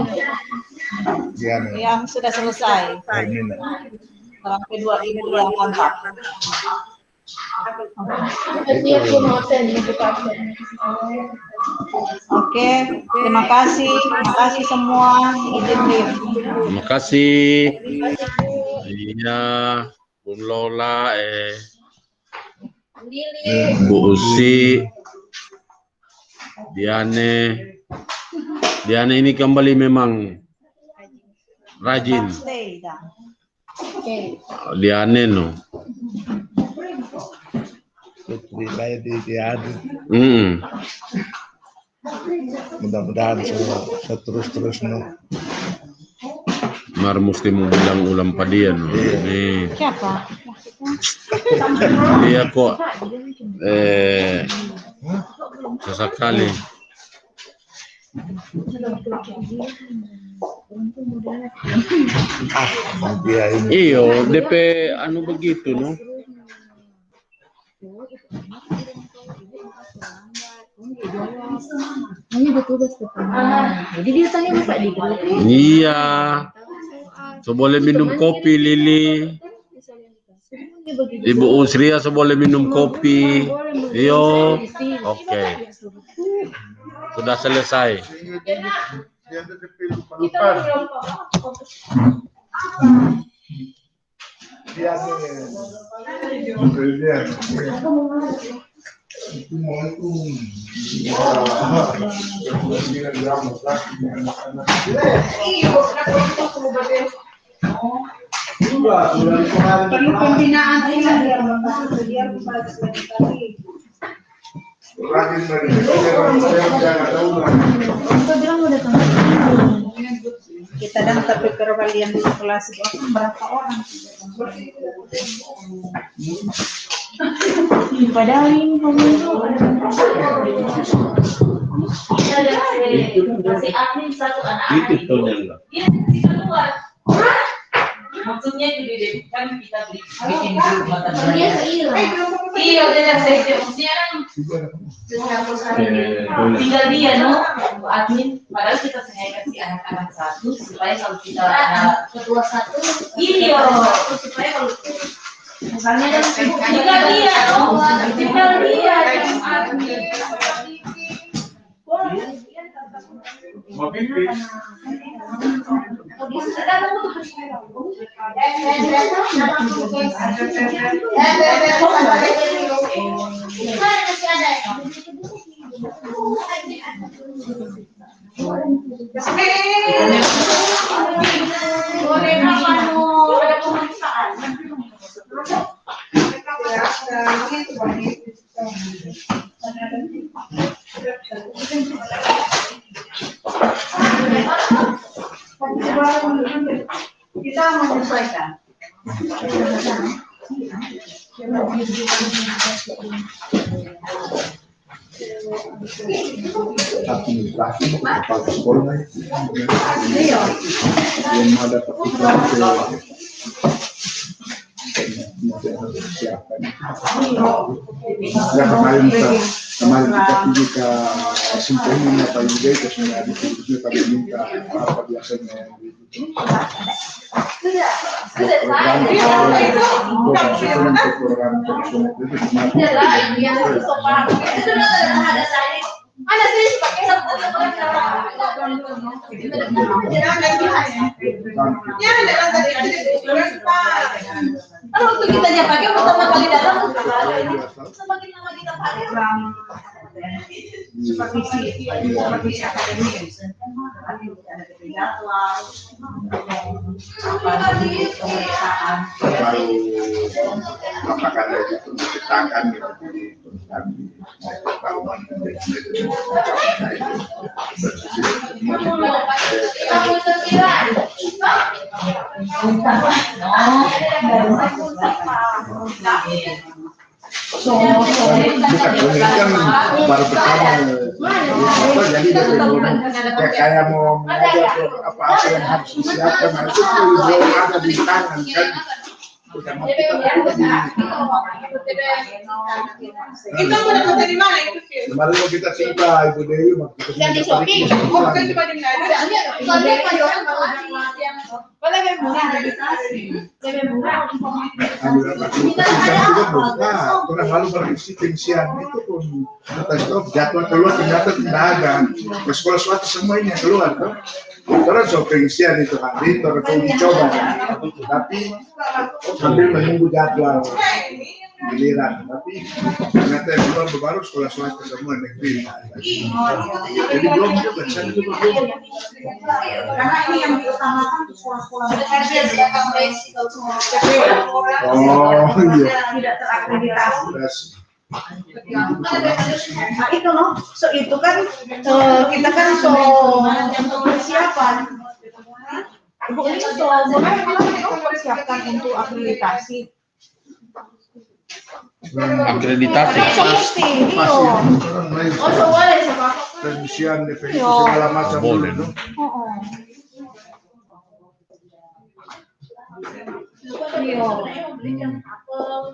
Speaker 2: yang sudah selesai. Orang kedua Ibu yang mantap.
Speaker 5: Terima kasih.
Speaker 2: Oke, terima kasih semua. Izin live.
Speaker 6: Terima kasih. Iya, Bun Lola, Bu Usi, Diane ini kembali memang rajin.
Speaker 2: Stay dah.
Speaker 6: Diane no.
Speaker 8: Mudah-mudahan seterus-terusnya.
Speaker 6: Mar mesti mau bilang ulang padian. Nih.
Speaker 2: Siapa?
Speaker 6: Dia kok sesekali.
Speaker 8: Dia ini.
Speaker 6: Iyo, DP anu begitu no.
Speaker 3: Hanya bertugas ke teman. Jadi dia tanya Pak di grup.
Speaker 6: Iya. So boleh minum kopi Lili. Ibu Usria so boleh minum kopi. Iyo. Oke. Sudah selesai.
Speaker 2: Perlu pembinaan biar kita dan tapi perbalian di kelas berapa orang? Padahal ini
Speaker 9: masih admin satu anak. Maksudnya jadi kan kita bikin grup mata iya udah saya maksudnya kan tinggal dia no admin padahal kita sengaja kasih anak-anak satu supaya kalau kita ada ketua satu iya supaya kalau misalnya tinggal dia no tinggal dia admin
Speaker 2: kita menyesuaikan.
Speaker 8: Administrasi kepala sekolah yang ada perpikiran ya kemarin kita pergi ke simponi apa juga itu sudah disebutnya tadi minta apa biasanya
Speaker 9: Ada sih pakai kalau untuk kita aja pakai pertama kali datang semakin lama kita pakai
Speaker 2: supervisi akademis ada jadwal pemeriksaan
Speaker 8: baru apakah ada itu diciptakan gitu di kan baru pertama jadi kayak mau mengajar apa yang harus disiapkan itu belum ada di tangan kan
Speaker 2: kita mau dari mana itu
Speaker 8: kemarin mau kita cerita Ibu Dewi
Speaker 2: yang di Shopee bukan cuma di boleh murah
Speaker 8: orang lalu berisi pensian itu pun kita stop jadwal keluar ternyata tidak ada. Sekolah swasta semua ini yang keluar tuh. Terus so pensian itu hari terus dicoba, tapi sambil menunggu jadwal giliran. Tapi ternyata yang keluar baru sekolah swasta semua negeri. Jadi belum juga saya juga belum.
Speaker 2: Karena ini yang diutamakan sekolah-sekolah
Speaker 8: Oh iya.
Speaker 2: tidak terakreditasi. Nah itu loh, so itu kan kita kan so persiapan. Ibu ini so benar-benar persiapkan untuk akreditasi.
Speaker 6: Akreditasi.
Speaker 2: So mesti, iyo.
Speaker 3: Oh, so boleh sama aku.
Speaker 8: Pensian DPI segala macam
Speaker 6: Boleh.
Speaker 8: dulu.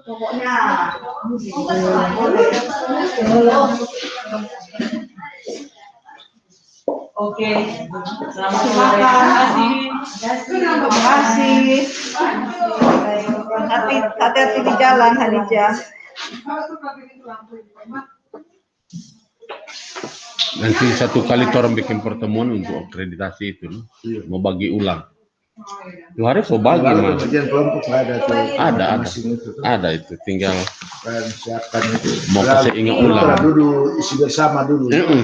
Speaker 2: Pokoknya
Speaker 9: Oke.
Speaker 2: terima kasih. Hati-hati di jalan, Hadijah.
Speaker 6: Nanti satu kali orang bikin pertemuan untuk akreditasi itu, mau bagi ulang. Lu harus mau bagi
Speaker 8: Lalu
Speaker 6: mas.
Speaker 8: bagian kelompok ada tuh.
Speaker 6: Ada.
Speaker 8: Masing itu tuh.
Speaker 6: Ada itu, tinggal
Speaker 8: Siapkan itu.
Speaker 6: mau kasih ingat ulang.
Speaker 8: Dulu isi bersama dulu.
Speaker 6: Itu.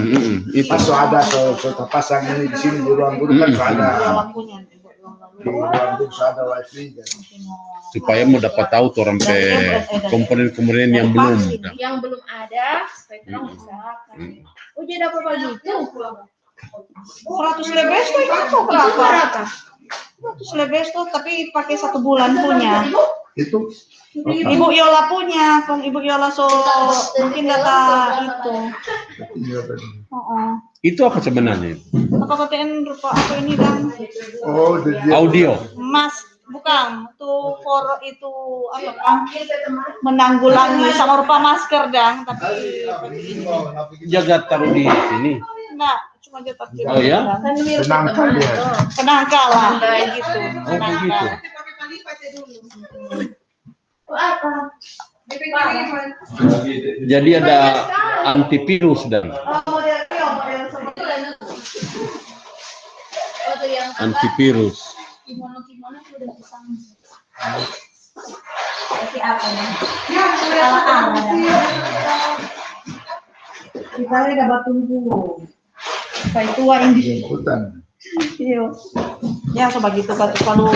Speaker 8: Pas so ada so pasang ini di sini di ruang guru kan so ada. Di ruang guru so ada wifi kan.
Speaker 6: Supaya mau dapat tahu tuh orang pe komponen-komponen yang belum.
Speaker 3: Yang belum ada, supaya kita bisa. Oh, jadi apa begitu?
Speaker 2: 100 lebih tuh itu berapa? 100 lebih tuh tapi pakai 1 bulan punya.
Speaker 8: Itu
Speaker 2: Ibu Yola punya, kan Ibu Yola so mungkin data itu.
Speaker 6: Itu apa sebenarnya?
Speaker 2: Apa KTN rupa apa ini dan
Speaker 8: oh jadi
Speaker 6: Audio.
Speaker 2: Mas bukan tuh for itu apa kan menanggulangi sama rupa masker dan tapi
Speaker 6: Jaga taruh di sini.
Speaker 2: enggak cuma jatuh
Speaker 6: Oh ya?
Speaker 8: penangkal dia.
Speaker 2: penangkal lah gitu.
Speaker 6: Oh begitu. Jadi ada antivirus dan antivirus.
Speaker 3: Kimono sudah pasang.
Speaker 2: Tapi apa nih? Kita lagi dapat tunggu. Kayak tua ini.
Speaker 8: Hutan.
Speaker 2: Iya. Ya sebegitu kalau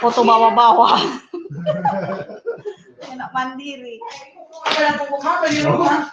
Speaker 2: foto bawa-bawa. Enak mandiri. Ada pokok apa di rumah?